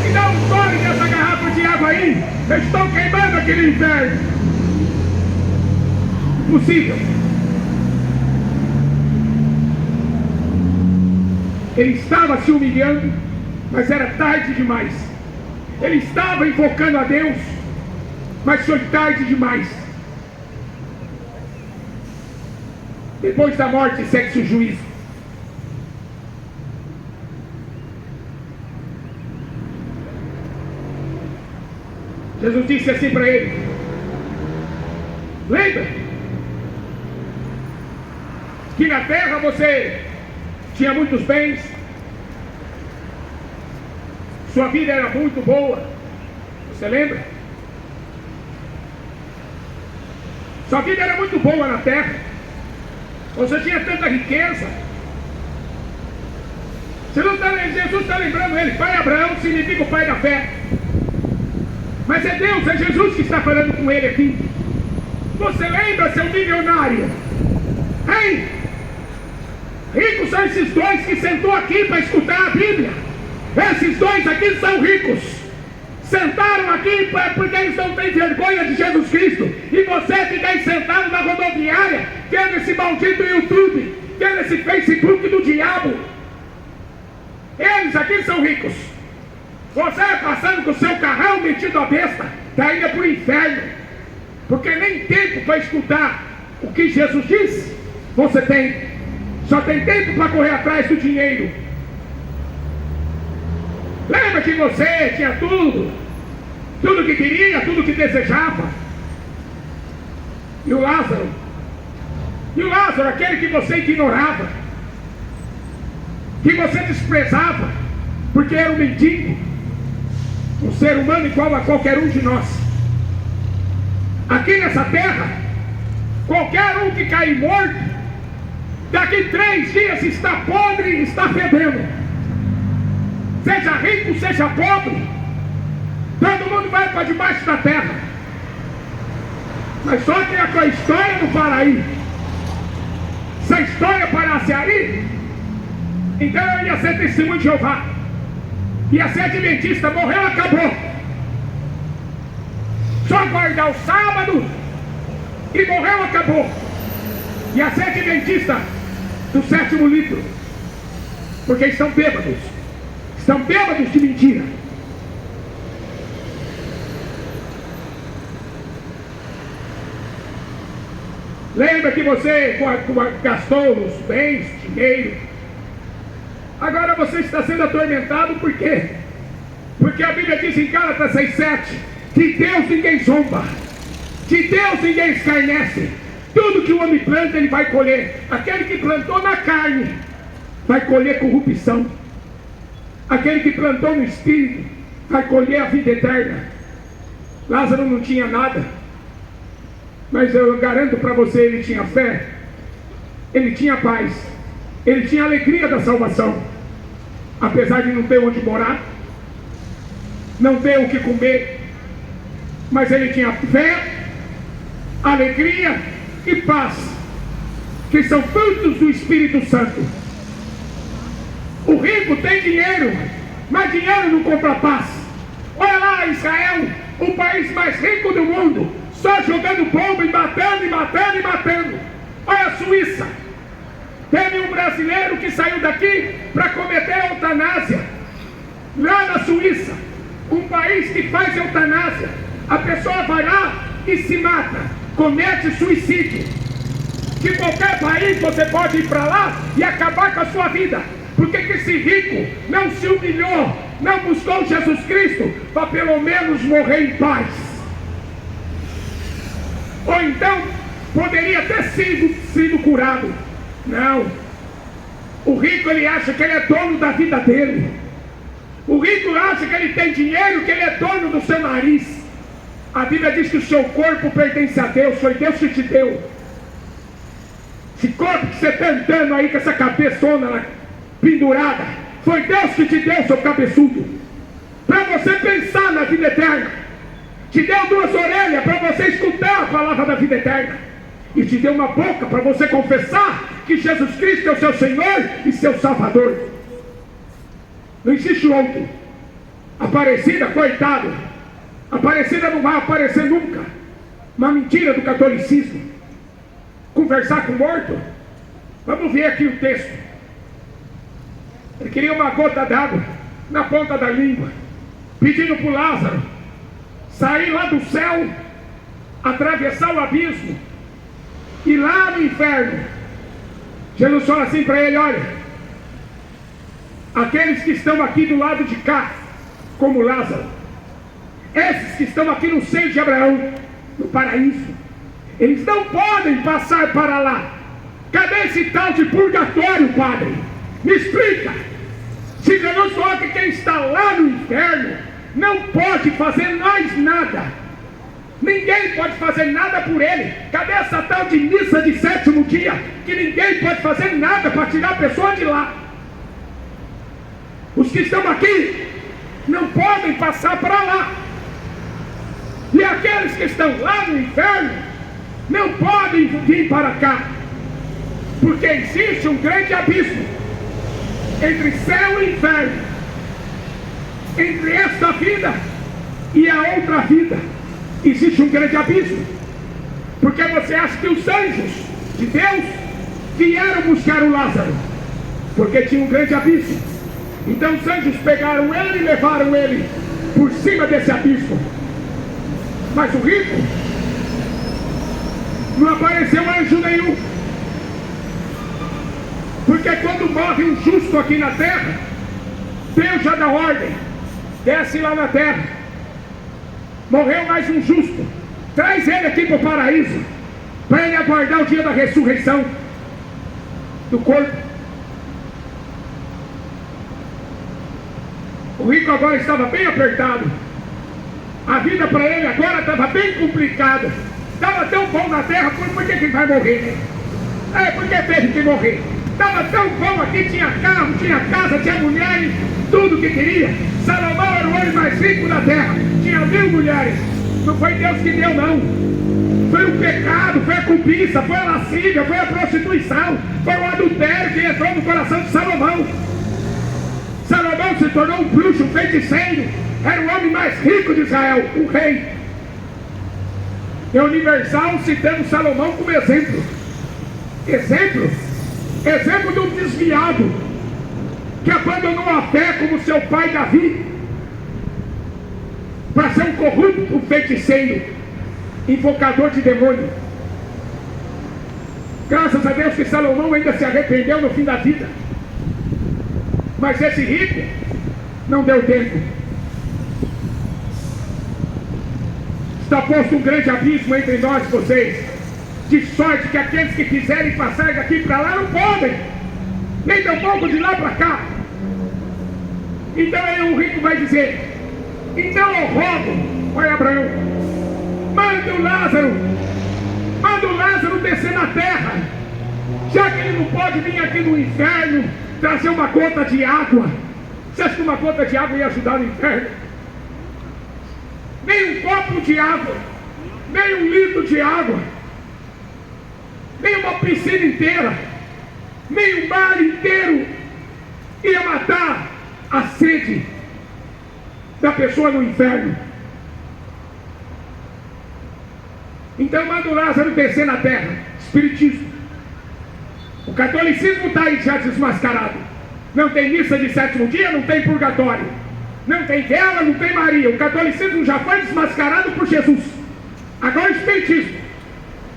me dá um gole dessa garrafa de água aí. Eu estou queimando aqui no inferno. Impossível. Ele estava se humilhando, mas era tarde demais. Ele estava invocando a Deus, mas foi tarde demais. Depois da morte segue-se o juízo. Jesus disse assim para ele: lembra que na terra você tinha muitos bens, sua vida era muito boa. Você lembra? Sua vida era muito boa na terra. Você tinha tanta riqueza. Jesus está lembrando ele. Pai Abraão significa o pai da fé. Mas é Deus, é Jesus que está falando com ele aqui. Você lembra, seu milionário? Hein? Ricos são esses dois que sentou aqui para escutar a Bíblia. Esses dois aqui são ricos. Sentaram aqui porque eles não têm vergonha de Jesus Cristo. E você fica aí sentado na rodoviária, vendo esse maldito YouTube, vendo esse Facebook do diabo. Eles aqui são ricos. Você passando com o seu carrão metido a besta, está indo para o inferno. Porque nem tempo para escutar o que Jesus disse você tem. Só tem tempo para correr atrás do dinheiro. Lembra que você tinha tudo que queria, tudo que desejava. E o Lázaro, aquele que você ignorava, que você desprezava, porque era um mendigo, um ser humano igual a qualquer um de nós. Aqui nessa terra, qualquer um que cair morto, daqui 3 dias está podre e está fedendo. Seja rico, seja pobre, todo mundo vai para debaixo da terra. Mas só que a tua história não para aí. Se a história parasse aí, então eu ia ser testemunho de Jeová, ia ser adventista, morreu, acabou. Só guardar o sábado e morreu, acabou. Ia ser adventista do 7º livro, porque estão bêbados de mentira. Lembra que você gastou os bens, dinheiro. Agora você está sendo atormentado, por quê? Porque a Bíblia diz em Gálatas 6:7 que Deus ninguém zomba, de Deus ninguém escarnece. Tudo que o homem planta ele vai colher. Aquele que plantou na carne vai colher corrupção. Aquele que plantou no Espírito vai colher a vida eterna. Lázaro não tinha nada, mas eu garanto para você, ele tinha fé, ele tinha paz, ele tinha alegria da salvação. Apesar de não ter onde morar, não ter o que comer, mas ele tinha fé, alegria e paz, que são frutos do Espírito Santo. O rico tem dinheiro, mas dinheiro não compra paz. Olha lá Israel, o país mais rico do mundo, só jogando bomba e matando e matando e matando. Olha a Suíça, teve um brasileiro que saiu daqui para cometer eutanásia. Lá na Suíça, um país que faz eutanásia, a pessoa vai lá e se mata, comete suicídio. Que qualquer país você pode ir para lá e acabar com a sua vida. Por que esse rico não se humilhou, não buscou Jesus Cristo para pelo menos morrer em paz? Ou então poderia ter sido curado. Não. O rico ele acha que ele é dono da vida dele. O rico acha que ele tem dinheiro, que ele é dono do seu nariz. A Bíblia diz que o seu corpo pertence a Deus, foi Deus que te deu. Esse corpo que você está andando aí com essa cabeçona pendurada, foi Deus que te deu, seu cabeçudo, para você pensar na vida eterna. Te deu 2 orelhas para você escutar a palavra da vida eterna, e te deu uma boca para você confessar que Jesus Cristo é o seu Senhor e seu Salvador. Não existe outro. Aparecida, coitado, Aparecida não vai aparecer nunca. Uma mentira do catolicismo. Conversar com o morto. Vamos ver aqui o texto. Ele queria uma gota d'água na ponta da língua, pedindo para o Lázaro sair lá do céu, atravessar o abismo, e lá no inferno. Jesus fala assim para ele: olha, aqueles que estão aqui do lado de cá, como Lázaro, esses que estão aqui no seio de Abraão, no paraíso, eles não podem passar para lá. Cadê esse tal de purgatório, Padre? Me explica. Se Jesus falou que quem está lá no inferno não pode fazer mais nada, ninguém pode fazer nada por ele. Cadê essa tal de missa de 7º dia, que ninguém pode fazer nada para tirar a pessoa de lá? Os que estão aqui não podem passar para lá, e aqueles que estão lá no inferno não podem vir para cá, porque existe um grande abismo entre céu e inferno, entre esta vida e a outra vida. Existe um grande abismo, porque você acha que os anjos de Deus vieram buscar o Lázaro, porque tinha um grande abismo Então os anjos pegaram ele e levaram ele por cima desse abismo. Mas o rico, não apareceu anjo nenhum. Porque quando morre um justo aqui na terra, Deus já dá ordem, desce lá na terra. Morreu mais um justo, traz ele aqui para o paraíso, para ele aguardar o dia da ressurreição do corpo. O rico agora estava bem apertado. A vida para ele agora estava bem complicada. Estava tão bom na terra, por que ele vai morrer? Porque teve que morrer. Estava tão bom aqui, tinha carro, tinha casa, tinha mulheres, tudo que queria. Salomão era o homem mais rico da terra, tinha 1000 mulheres. Não foi Deus que deu, não. Foi o pecado, foi a cobiça, foi a lascívia, foi a prostituição, foi o adultério que entrou no coração de Salomão. Salomão se tornou um bruxo, um feiticeiro. Era o homem mais rico de Israel, o rei. Em Universal citamos Salomão como exemplo. Exemplo de um desviado que abandonou a fé como seu pai Davi para ser um corrupto, um feiticeiro, invocador de demônio. Graças a Deus que Salomão ainda se arrependeu no fim da vida. Mas esse rico não deu tempo. Está posto um grande abismo entre nós e vocês, de sorte que aqueles que quiserem passar daqui para lá não podem, nem tão pouco de lá para cá. Então aí o rico vai dizer: então eu rogo, pai Abraão, manda o Lázaro descer na terra, já que ele não pode vir aqui no inferno trazer uma gota de água. Você acha que uma gota de água ia ajudar no inferno? Nem um copo de água, nem um litro de água, nem uma piscina inteira, nem o mar inteiro ia matar a sede da pessoa no inferno. Então manda o Lázaro descer na terra. Espiritismo. O catolicismo está aí já desmascarado. Não tem missa de 7º dia, não tem purgatório, não tem vela, não tem Maria. O catolicismo já foi desmascarado por Jesus. Agora o espiritismo.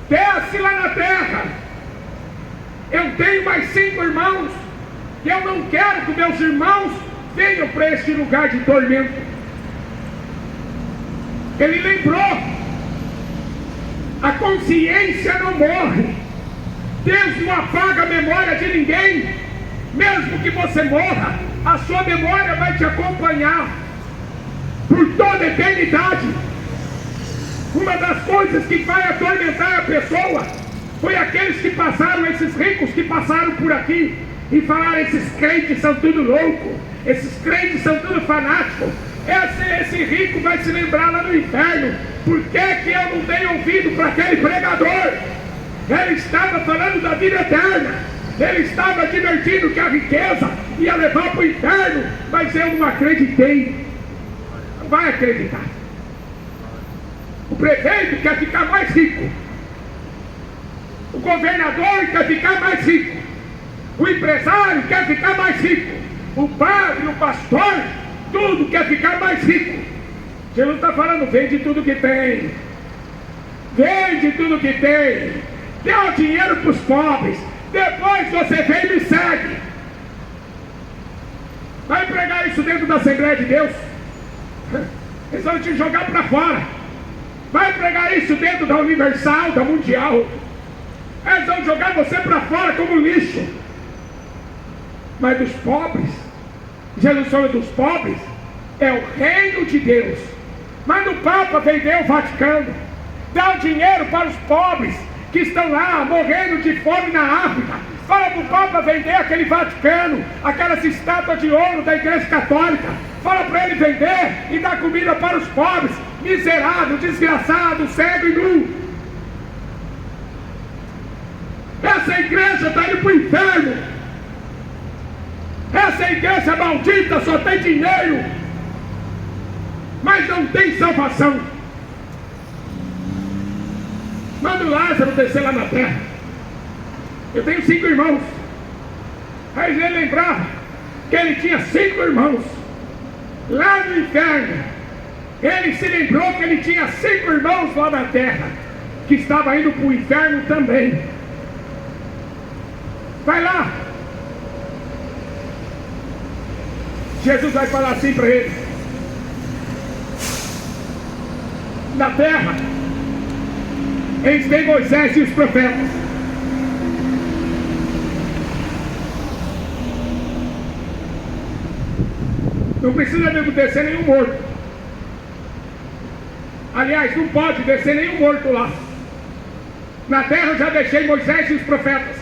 Desce lá na terra. Eu tenho mais 5 irmãos. E eu não quero que meus irmãos venham para este lugar de tormento. Ele lembrou: a consciência não morre. Deus não apaga a memória de ninguém. Mesmo que você morra, a sua memória vai te acompanhar por toda a eternidade. Uma das coisas que vai atormentar a pessoa foi aqueles que passaram, esses ricos que passaram por aqui e falaram: esses crentes são tudo louco, esses crentes são tudo fanáticos. Esse rico vai se lembrar lá no inferno: por que eu não dei ouvido para aquele pregador? Ele estava falando da vida eterna, ele estava advertindo que a riqueza ia levar para o inferno, mas eu não acreditei. Não vai acreditar. O prefeito quer ficar mais rico, o governador quer ficar mais rico, o empresário quer ficar mais rico, o padre, o pastor, tudo quer ficar mais rico. Jesus está falando: vende tudo que tem, vende tudo que tem, dê o dinheiro para os pobres, depois você vem e me segue. Vai pregar isso dentro da Assembleia de Deus? Eles vão te jogar para fora. Vai pregar isso dentro da Universal, da Mundial? Eles vão jogar você para fora como lixo. Mas dos pobres, Jesus falou dos pobres, é o reino de Deus. Mas o Papa vendeu o Vaticano, dá o dinheiro para os pobres que estão lá morrendo de fome na África. Fala para o Papa vender aquele Vaticano, aquelas estátuas de ouro da Igreja Católica. Fala para ele vender e dar comida para os pobres, miserável, desgraçado, cego e nu. Essa igreja está indo para o inferno. Essa igreja maldita só tem dinheiro, mas não tem salvação. Manda o Lázaro descer lá na terra. Eu tenho 5 irmãos. Aí ele lembrava que ele tinha 5 irmãos lá no inferno. Ele se lembrou que ele tinha 5 irmãos lá na terra, que estavam indo para o inferno também. Vai lá. Jesus vai falar assim para ele: na terra eles têm Moisés e os profetas. Não precisa descer nenhum morto. Aliás, não pode descer nenhum morto lá. Na terra eu já deixei Moisés e os profetas.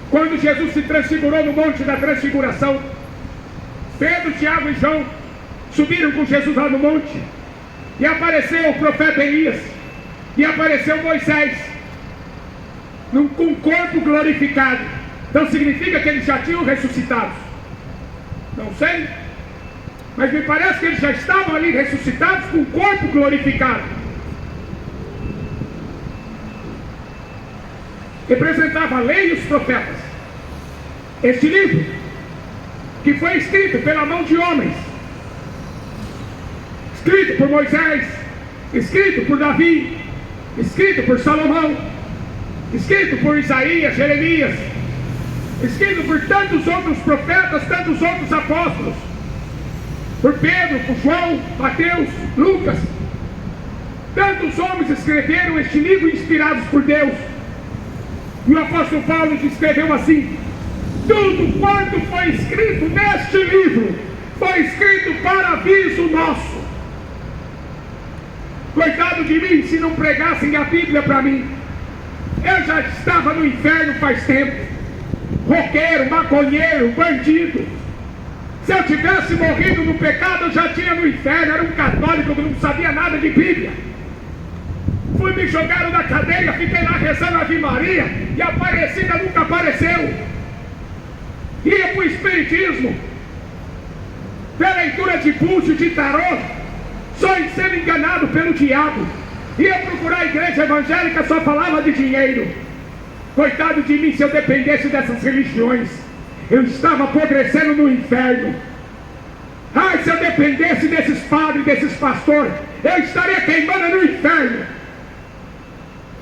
Quando Jesus se transfigurou no monte da transfiguração, Pedro, Tiago e João subiram com Jesus lá no monte, e apareceu o profeta Elias, e apareceu Moisés com um corpo glorificado. Então significa que eles já tinham ressuscitado? Não sei, mas me parece que eles já estavam ali ressuscitados com o corpo glorificado. Representava a lei e os profetas. Este livro, que foi escrito pela mão de homens, escrito por Moisés, escrito por Davi, escrito por Salomão, escrito por Isaías, Jeremias, escrito por tantos outros profetas, tantos outros apóstolos, por Pedro, por João, Mateus, Lucas. Tantos homens escreveram este livro inspirados por Deus. E o apóstolo Paulo escreveu assim: tudo quanto foi escrito neste livro foi escrito para aviso nosso. Coitado de mim se não pregassem a Bíblia para mim. Eu já estava no inferno faz tempo. Roqueiro, maconheiro, bandido. Se eu tivesse morrido no pecado, eu já tinha no inferno. Era um católico que não sabia nada de Bíblia. Me jogaram na cadeia, fiquei lá rezando a Ave Maria, e a Aparecida nunca apareceu. Ia para o espiritismo, ver leitura de pulso, de tarô, só em sendo enganado pelo diabo. Ia procurar a igreja evangélica, só falava de dinheiro. Coitado de mim se eu dependesse dessas religiões. Eu estava apodrecendo no inferno. Ai, se eu dependesse desses padres, desses pastores, eu estaria queimando no inferno.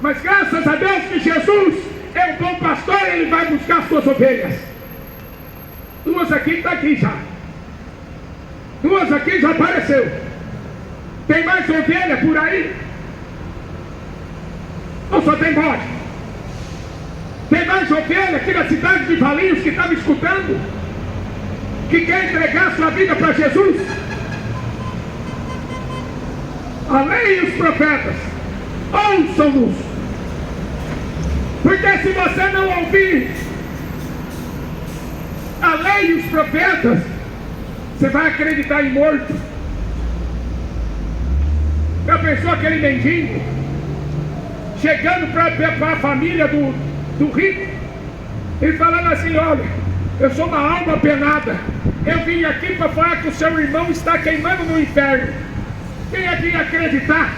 Mas graças a Deus que Jesus é um bom pastor, ele vai buscar as suas ovelhas. Duas aqui, está aqui já. Duas aqui já apareceu. Tem mais ovelha por aí? Ou só tem bode? Tem mais ovelha aqui na cidade de Valinhos que está me escutando? Que quer entregar sua vida para Jesus? A lei e os profetas, ouçam-nos. Porque se você não ouvir a lei e os profetas, você vai acreditar em morto. Já pensou aquele mendigo chegando para a família do rico e falando assim: olha, eu sou uma alma penada, eu vim aqui para falar que o seu irmão está queimando no inferno. Quem é que ia acreditar?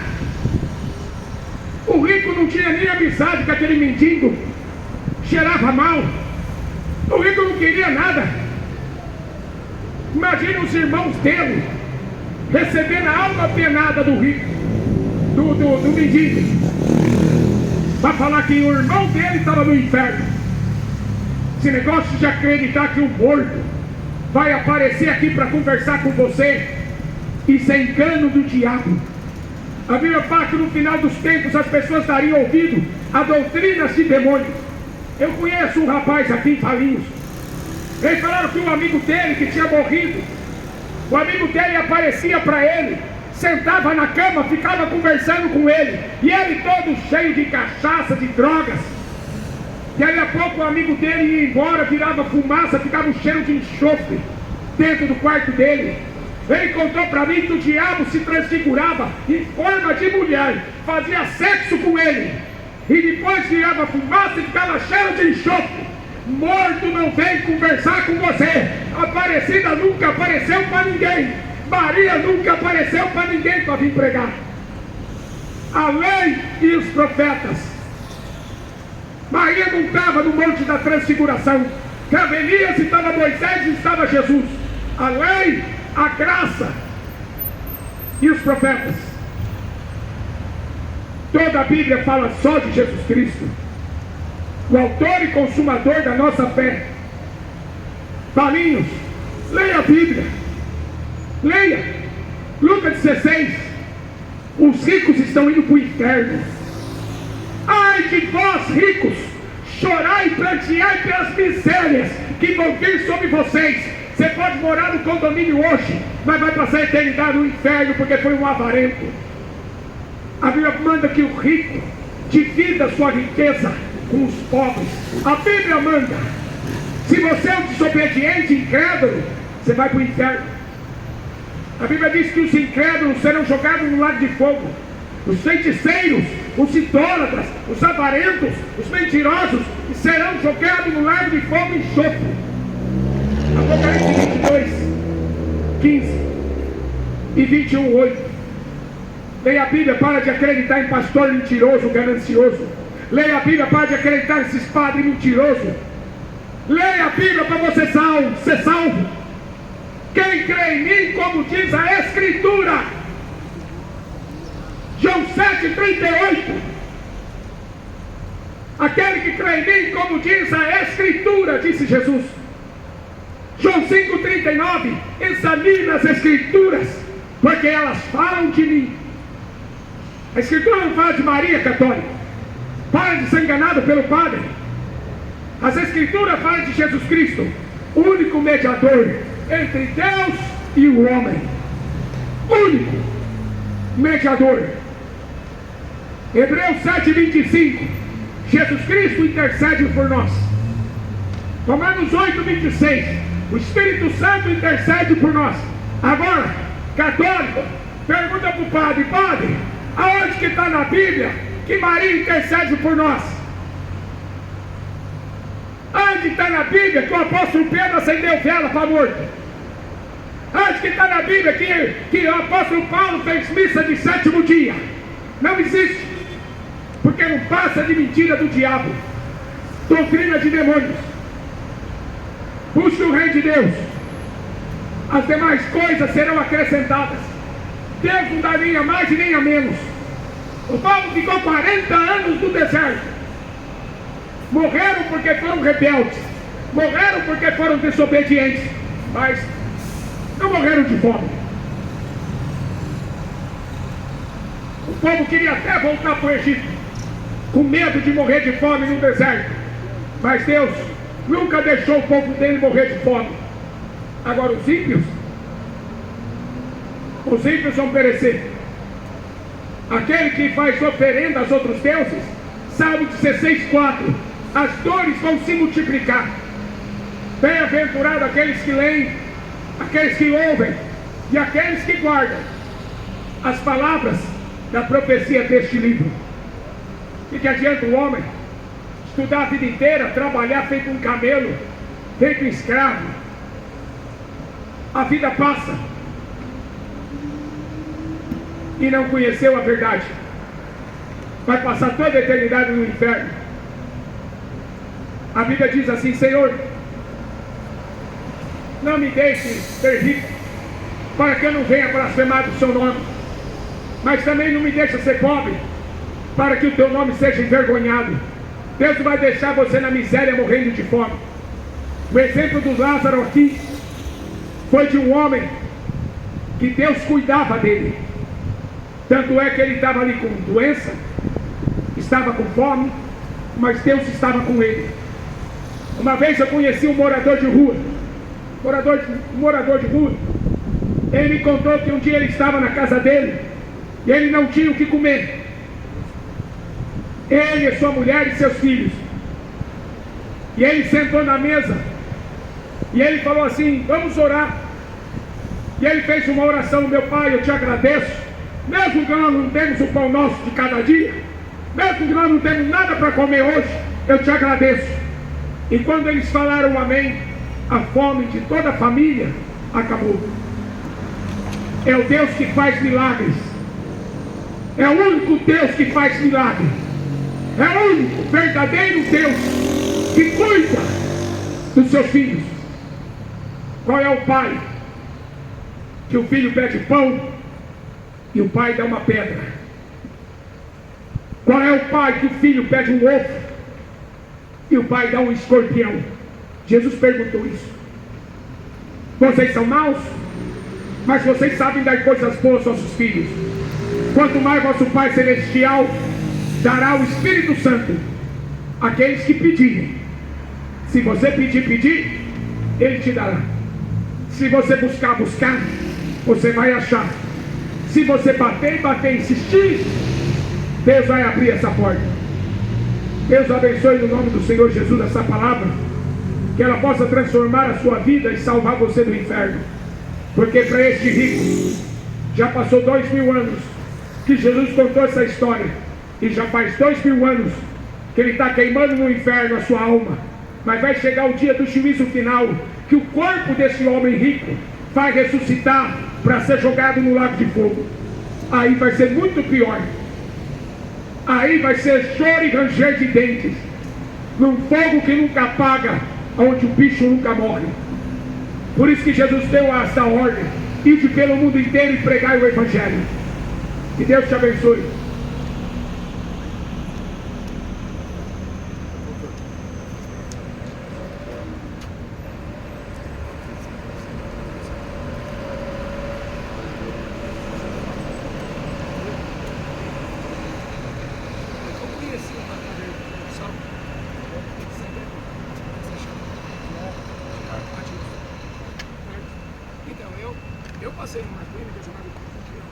O rico não tinha nem amizade com aquele mendigo, cheirava mal. O rico não queria nada. Imagina os irmãos dele recebendo a alma penada do rico, do mendigo, para falar que o irmão dele estava no inferno. Esse negócio de acreditar que o morto vai aparecer aqui para conversar com você, isso é engano do diabo. A Bíblia fala que no final dos tempos as pessoas dariam ouvido a doutrinas de demônios. Eu conheço um rapaz aqui em Valinhos. Eles falaram que um amigo dele que tinha morrido, o amigo dele aparecia para ele, sentava na cama, ficava conversando com ele, e ele todo cheio de cachaça, de drogas. E aí a pouco o amigo dele ia embora, virava fumaça, ficava um cheiro de enxofre dentro do quarto dele. Ele contou para mim que o diabo se transfigurava em forma de mulher, fazia sexo com ele, e depois virava fumaça e ficava cheio de enxofre. Morto não vem conversar com você. Aparecida nunca apareceu para ninguém. Maria nunca apareceu para ninguém para vir pregar. A lei e os profetas. Maria não estava no monte da transfiguração. Estava Elias, estava Moisés e estava Jesus. A lei, a graça e os profetas. Toda a Bíblia fala só de Jesus Cristo, o autor e consumador da nossa fé. Palinhos, leia a Bíblia. Leia Lucas 16. Os ricos estão indo para o inferno. Ai de vós ricos, chorai e planteai pelas misérias que vão vir sobre vocês. Você pode morar no condomínio hoje, mas vai passar a eternidade no inferno porque foi um avarento. A Bíblia manda que o rico divida sua riqueza com os pobres. A Bíblia manda. Se você é um desobediente, incrédulo, você vai para o inferno. A Bíblia diz que os incrédulos serão jogados no lago de fogo. Os feiticeiros, os idólatras, os avarentos, os mentirosos serão jogados no lago de fogo e enxofre. Apocalipse 22, 15 e 21, 8. Leia a Bíblia, para de acreditar em pastor mentiroso, ganancioso. Leia a Bíblia, para de acreditar nesses padres mentirosos. Leia a Bíblia para você ser salvo. Quem crê em mim, como diz a Escritura, João 7,38. Aquele que crê em mim, como diz a Escritura, disse Jesus. João 5,39. Examine as Escrituras, porque elas falam de mim. A Escritura não fala de Maria católica. Para de ser enganado pelo Padre. As Escrituras falam de Jesus Cristo, o único mediador entre Deus e o homem. Único mediador. Hebreus 7,25. Jesus Cristo intercede por nós. Romanos 8,26. O Espírito Santo intercede por nós. Agora, católico, pergunta para o padre: Padre, aonde que está na Bíblia que Maria intercede por nós? Onde está na Bíblia que o apóstolo Pedro acendeu vela para morto? Onde que está na Bíblia que o apóstolo Paulo fez missa de 7º dia? Não existe. Porque não passa de mentira do diabo, doutrina de demônios. Busque o reino de Deus, as demais coisas serão acrescentadas. Deus não dá nem a mais e nem a menos. O povo ficou 40 anos no deserto. Morreram porque foram rebeldes, morreram porque foram desobedientes, mas não morreram de fome. O povo queria até voltar para o Egito, com medo de morrer de fome no deserto, mas Deus nunca deixou o povo dele morrer de fome. Agora os ímpios vão perecer. Aquele que faz oferenda aos outros deuses, Salmo 16,4, as dores vão se multiplicar. Bem-aventurado aqueles que leem, aqueles que ouvem e aqueles que guardam as palavras da profecia deste livro. E que adianta o homem estudar a vida inteira, trabalhar feito um camelo, feito um escravo? A vida passa e não conheceu a verdade. Vai passar toda a eternidade no inferno. A Bíblia diz assim: Senhor, não me deixe ser rico, para que eu não venha blasfemar do seu nome, mas também não me deixe ser pobre, para que o teu nome seja envergonhado. Deus vai deixar você na miséria morrendo de fome. O exemplo do Lázaro aqui foi de um homem que Deus cuidava dele. Tanto é que ele estava ali com doença, estava com fome, mas Deus estava com ele. Uma vez eu conheci um morador de rua. Morador de rua. Ele me contou que um dia ele estava na casa dele e ele não tinha o que comer. Ele, sua mulher e seus filhos. E ele sentou na mesa e ele falou assim: vamos orar. E ele fez uma oração: meu Pai, eu te agradeço, mesmo que nós não temos o pão nosso de cada dia, mesmo que nós não temos nada para comer hoje, eu te agradeço. E quando eles falaram amém, a fome de toda a família acabou. É o Deus que faz milagres. É o único Deus que faz milagres. É o único verdadeiro Deus que cuida dos seus filhos? Qual é o pai que o filho pede pão e o pai dá uma pedra? Qual é o pai que o filho pede um ovo e o pai dá um escorpião? Jesus perguntou isso. Vocês são maus, mas vocês sabem dar coisas boas aos seus filhos. Quanto mais vosso Pai Celestial dará o Espírito Santo àqueles que pedirem. Se você pedir, Ele te dará. Se você buscar, você vai achar. Se você bater, insistir, Deus vai abrir essa porta. Deus abençoe no nome do Senhor Jesus essa palavra, que ela possa transformar a sua vida e salvar você do inferno. Porque para este rico, já passou 2000 anos que Jesus contou essa história, e já faz 2000 anos que ele está queimando no inferno a sua alma. Mas vai chegar o dia do juízo final, que o corpo desse homem rico vai ressuscitar para ser jogado no lago de fogo. Aí vai ser muito pior. Aí vai ser choro e ranger de dentes, num fogo que nunca apaga, onde o bicho nunca morre. Por isso que Jesus deu essa ordem: ide pelo mundo inteiro e pregai o Evangelho. Que Deus te abençoe. Eu passei numa clínica chamada Confião.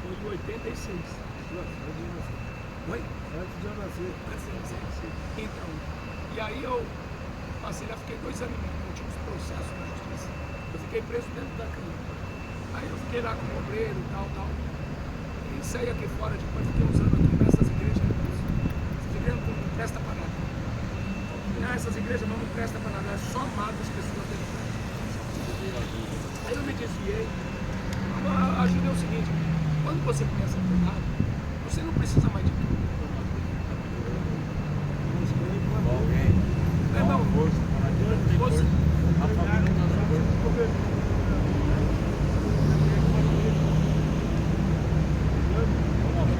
Foi em 86. Oi? Antes de eu nascer. Então, e aí eu passei lá, fiquei 2 anos e meio, eu tinha uns processos na justiça. Eu fiquei preso dentro da clínica. Aí eu fiquei lá como obreiro e tal. E saí aqui fora depois, fiquei uns anos aqui nessas igrejas. Essas igrejas não prestam para nada. Essas igrejas não prestam para nada, é só matam as pessoas dentro da igreja. Aí eu me desviei. A ajuda é o seguinte: quando você começa a treinar, você não precisa mais de tudo. Não, você...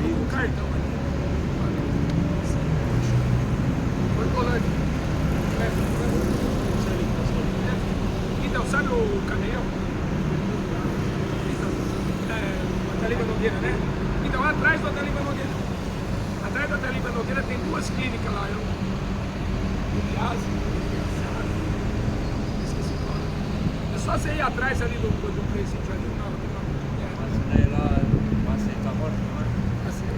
um cartão ali. Foi colante. Então, sabe o caminhão? Ataliba Nogueira, né? Então, atrás do Ataliba Nogueira. Atrás do Ataliba Nogueira tem 2 clínicas lá. Esqueci o nome. É só você ir atrás ali do presídio ali. Mas daí lá, passei pra agora, não é? Passei.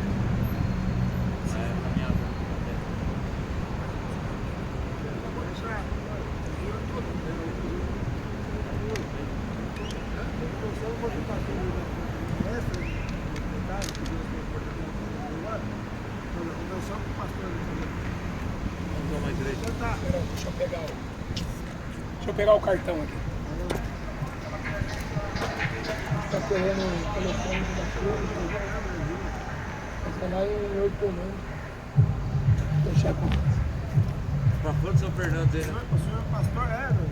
Caminhada. Agora já. Eu tô. Deixa eu pegar o cartão aqui. Está correndo o telefone da cruz. Vai lá em 8 anos. Deixa com. Pra quando São Fernando aí, né? O senhor é pastor? Eu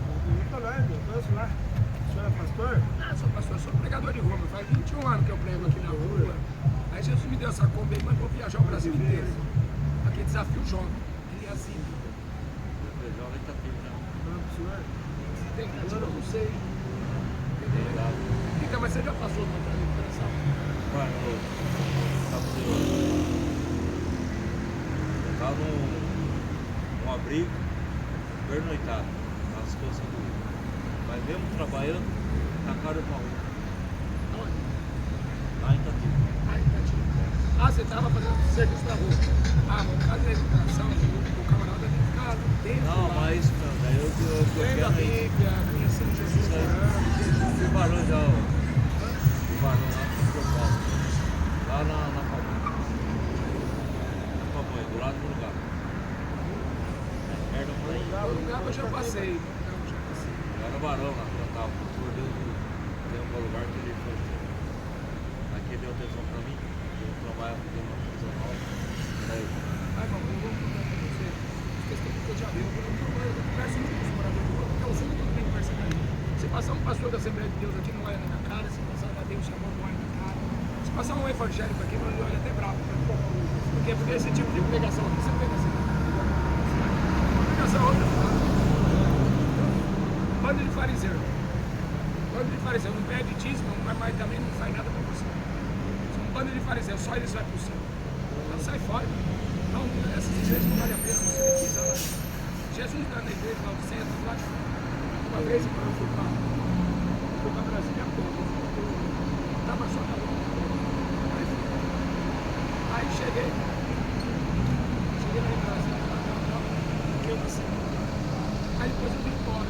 conheço lá. O senhor é pastor? Sou pastor, sou pregador de Roma. Faz 21 anos que eu prego aqui na rua. Aí Jesus me deu essa Kombi aí, mas vou viajar o Brasil inteiro. Aqui desafio jovem. Ele é assim. Jovem tá filho, né? Se tem cativa, eu não sei. Então, mas você já passou no recuperação? Mano, eu tava num abrigo, pernoitado, na situação do Rio. Mas mesmo trabalhando, tacaram pra rua. Onde? Lá em Itatiba. Ah, Itatiba. Você estava fazendo serviço na rua. Mas no caso da recuperação, o camarada tem que ficar dentro. Não, lá. mas daí eu Lendo a quero aí. Bíblia, conhecendo Jesus. Fui barão já, ó. Fui barão lá no São Paulo. Lá na Pamonha. Na Pamonha, do lado do lugar. Perto do O lugar eu já passei. Lá no barão, lá, eu tava. O senhor deu um lugar que ele foi. Aqui deu atenção pra mim. Eu trabalho fazendo uma coisa nova. Daí. Ai, mamãe, eu vou contar pra você. Questão que eu já vi, eu converso muito pastor da Assembleia de Deus aqui não olha na minha cara, se passar da Deus chamando não olha na minha cara. Se passar um evangélico aqui, não olha até bravo. Porque esse tipo de pregação aqui você tem na cidade. Pregação outra. Bando de fariseu. Bando de fariseu. Não pede dízimo, mas também não faz nada para você. São um bando de fariseu, só eles vai para o céu. Então sai fora. Não, essas igrejas não vale a pena você pisar lá. Jesus na igreja lá do centro, lá. Uma vez eu fui para Brasília, estava só na rua. Aí cheguei lá em Brasília, fiquei uma semana. Aí depois eu vim embora.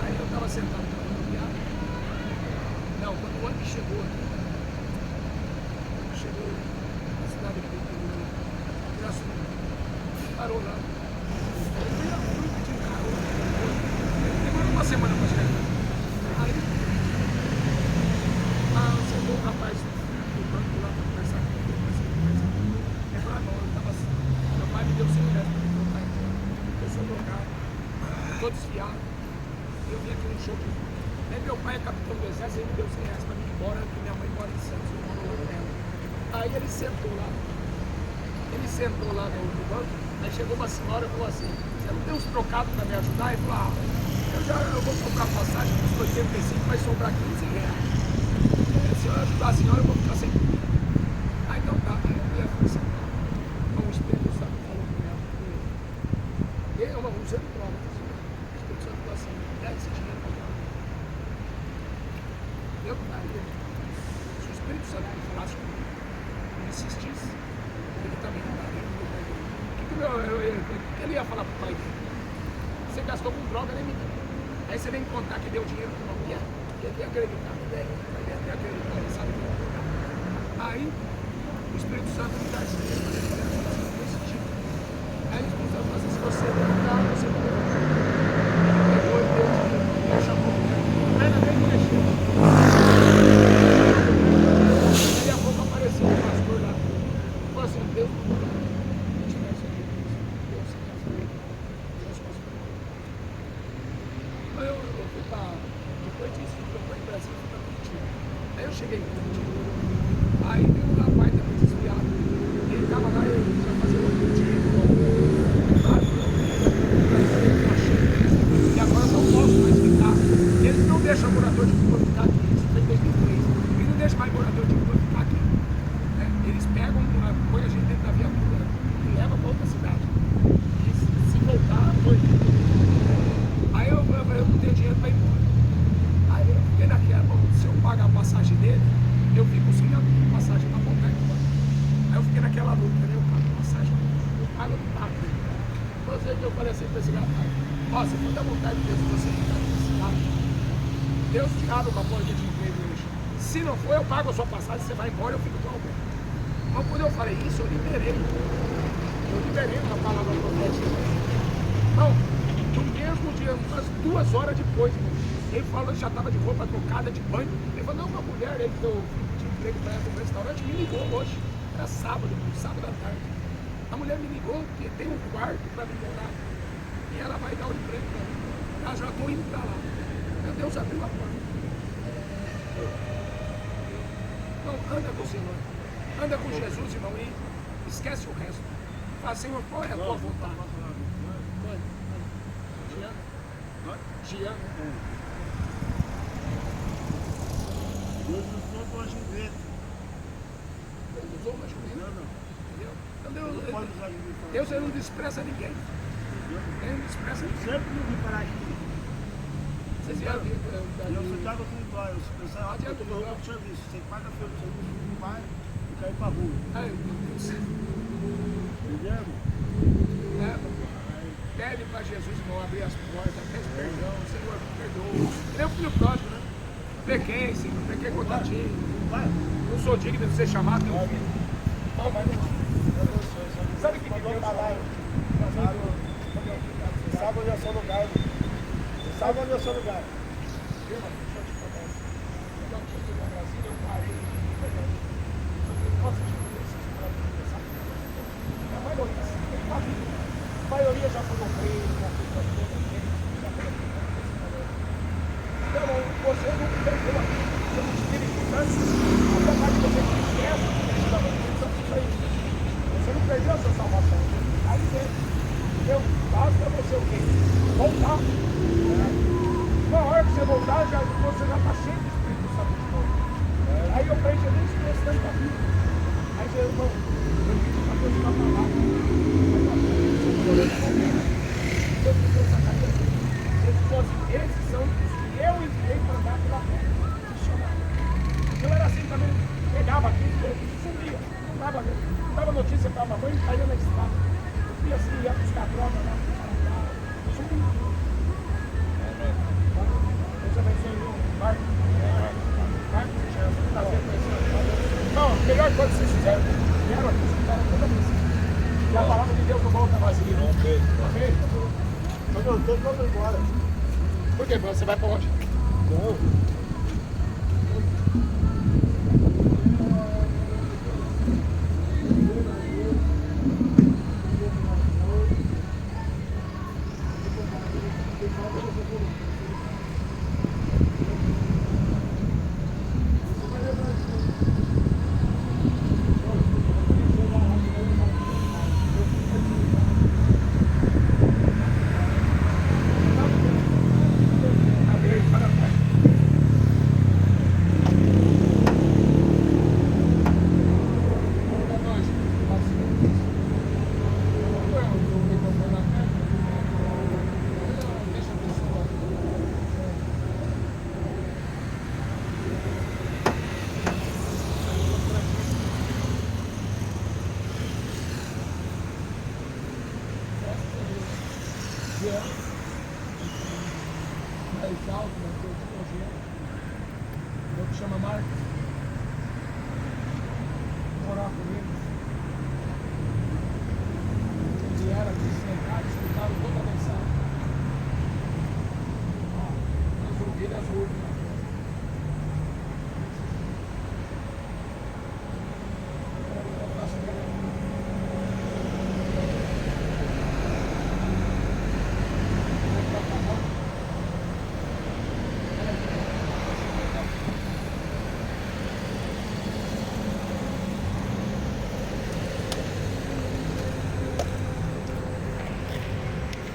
Aí eu estava sentado na rodoviária. Não, quando o ônibus chegou na cidade aqui do Pirassununga, parou lá. Eu fui na rua pedindo carona. Demorou uma semana para chegar. Aí chegou um rapaz do banco lá para conversar comigo. Ele falou, não, meu pai me deu 100 reais para me trocar. Eu sou drogado, estou desfiado. Eu vim aqui no show. Aí meu pai é capitão do exército, ele me deu 100 reais para mim ir embora, porque minha mãe mora em Santos, eu moro lá nela. Aí ele sentou lá no banco, aí chegou uma senhora e falou assim, você não tem uns trocados para me ajudar? Ele falou, eu vou comprar passagem dos 85, vai sobrar 15 reais. Se eu ajudar a senhora, eu vou ficar sem comida. Aí então tá, aí eu ia falar assim, o Espírito Santo falou com ela, eu não usando droga, o Espírito Santo falou assim, dá esse dinheiro para ela. Eu não daria. Se o Espírito Santo me falasse comigo, me insistisse, ele também não daria. O que ele ia falar pro pai dele? Você gastou com droga, nem me deu. Aí você vem me contar que deu dinheiro para uma mulher, que ele ia acreditar, ele ia acreditar, ele sabe que ia acreditar. Aí o Espírito Santo me dá esse dinheiro para ele esse tipo. Aí ele começou a falar assim, se você derrotar, você não derrotar. Ele pegou e deu dinheiro, ele chamou o mulher, não era nem mexer. Daqui a pouco apareceu um pastor lá, falou assim, Deus não vai. Depois disso, eu fui em Brasília, fui para Curitiba. Aí eu cheguei em Curitiba. Aí veio um rapaz também desviado. Ele estava lá, eu já fazia um Curitiba. E agora não posso mais ficar. Eles não deixam morador de rua ficar aqui. Isso foi em 2003. Eles não deixam mais morador de rua ficar aqui. Eles pegam, põem a gente dentro da viatura e levam para outra cidade. E se voltar, foi. Aí eu não tenho dinheiro para ir embora. Aí eu fiquei naquela, se eu pagar a passagem dele, eu fico sem a passagem para voltar embora. Aí eu fiquei naquela luta, né? Eu pago a passagem, eu pago no papo. Você que eu falei assim para esse rapaz, ó, se for da vontade de Deus, você ficar nessa cidade, Deus te abre uma porta de emprego hoje. Se não for, eu pago a sua passagem, você vai embora, eu fico com alguém. Mas quando eu falei isso, eu liberei. Eu liberei uma palavra profética. Não. No mesmo dia, umas 2 horas depois, ele falou que já estava de roupa trocada, de banho. Ele falou, não, uma mulher aí que eu tinha emprego para ela no restaurante me ligou hoje. Era sábado à tarde. A mulher me ligou porque tem um quarto para me morar. E ela vai dar um emprego para mim. Eu já estou indo para lá. Meu Deus abriu a porta. Então, anda com o Senhor. Anda com Jesus, irmão, e esquece o resto. Fala, Senhor, qual é a tua vontade? Giana. Deus nos trouxe uma jumenta. Deus usou uma jumenta? Não. Entendeu? Então Não pode usar jumenta. Deus ele não despreza ninguém. Ele não despreza ninguém. Sempre não vim parar aqui. Vocês vieram aqui? Eu ficava com o pai. Eu pensava, Adianta, eu tô roupa pro serviço. Você paga pelo serviço, não vai e cai pra rua. Ai, meu Deus. Entendeu? Pede para Jesus, irmão, abrir as portas, pede perdão, Senhor, me perdoa. Ele é o filho pródigo, né? Pequei, Senhor, pequei contra ti. Não sou digno de ser chamado teu filho. Não, mas não. Sabe o que Deus falou? Você sabe onde é o seu lugar. Você sabe onde é o seu lugar. Irmão, deixa eu te contar isso. Quando eu cheguei na Brasília, eu parei e falei, nossa, Jesus, sabe? A maioria, a maioria já foi no freio, já foi no freio, já foi no freio. Então, dava notícia para a mamãe e caía na estrada. E assim ia buscar droga lá. Deus abençoe o Marco. Não, a melhor coisa que vocês fizeram, vieram aqui, escutaram toda a missa. E a palavra de Deus não volta vazia. Amém? Mas eu tô todo embora. Por quê? Você vai para onde? Não. Mais alto, mas tem de projeto. O outro chama Marcos. Vou morar com ele.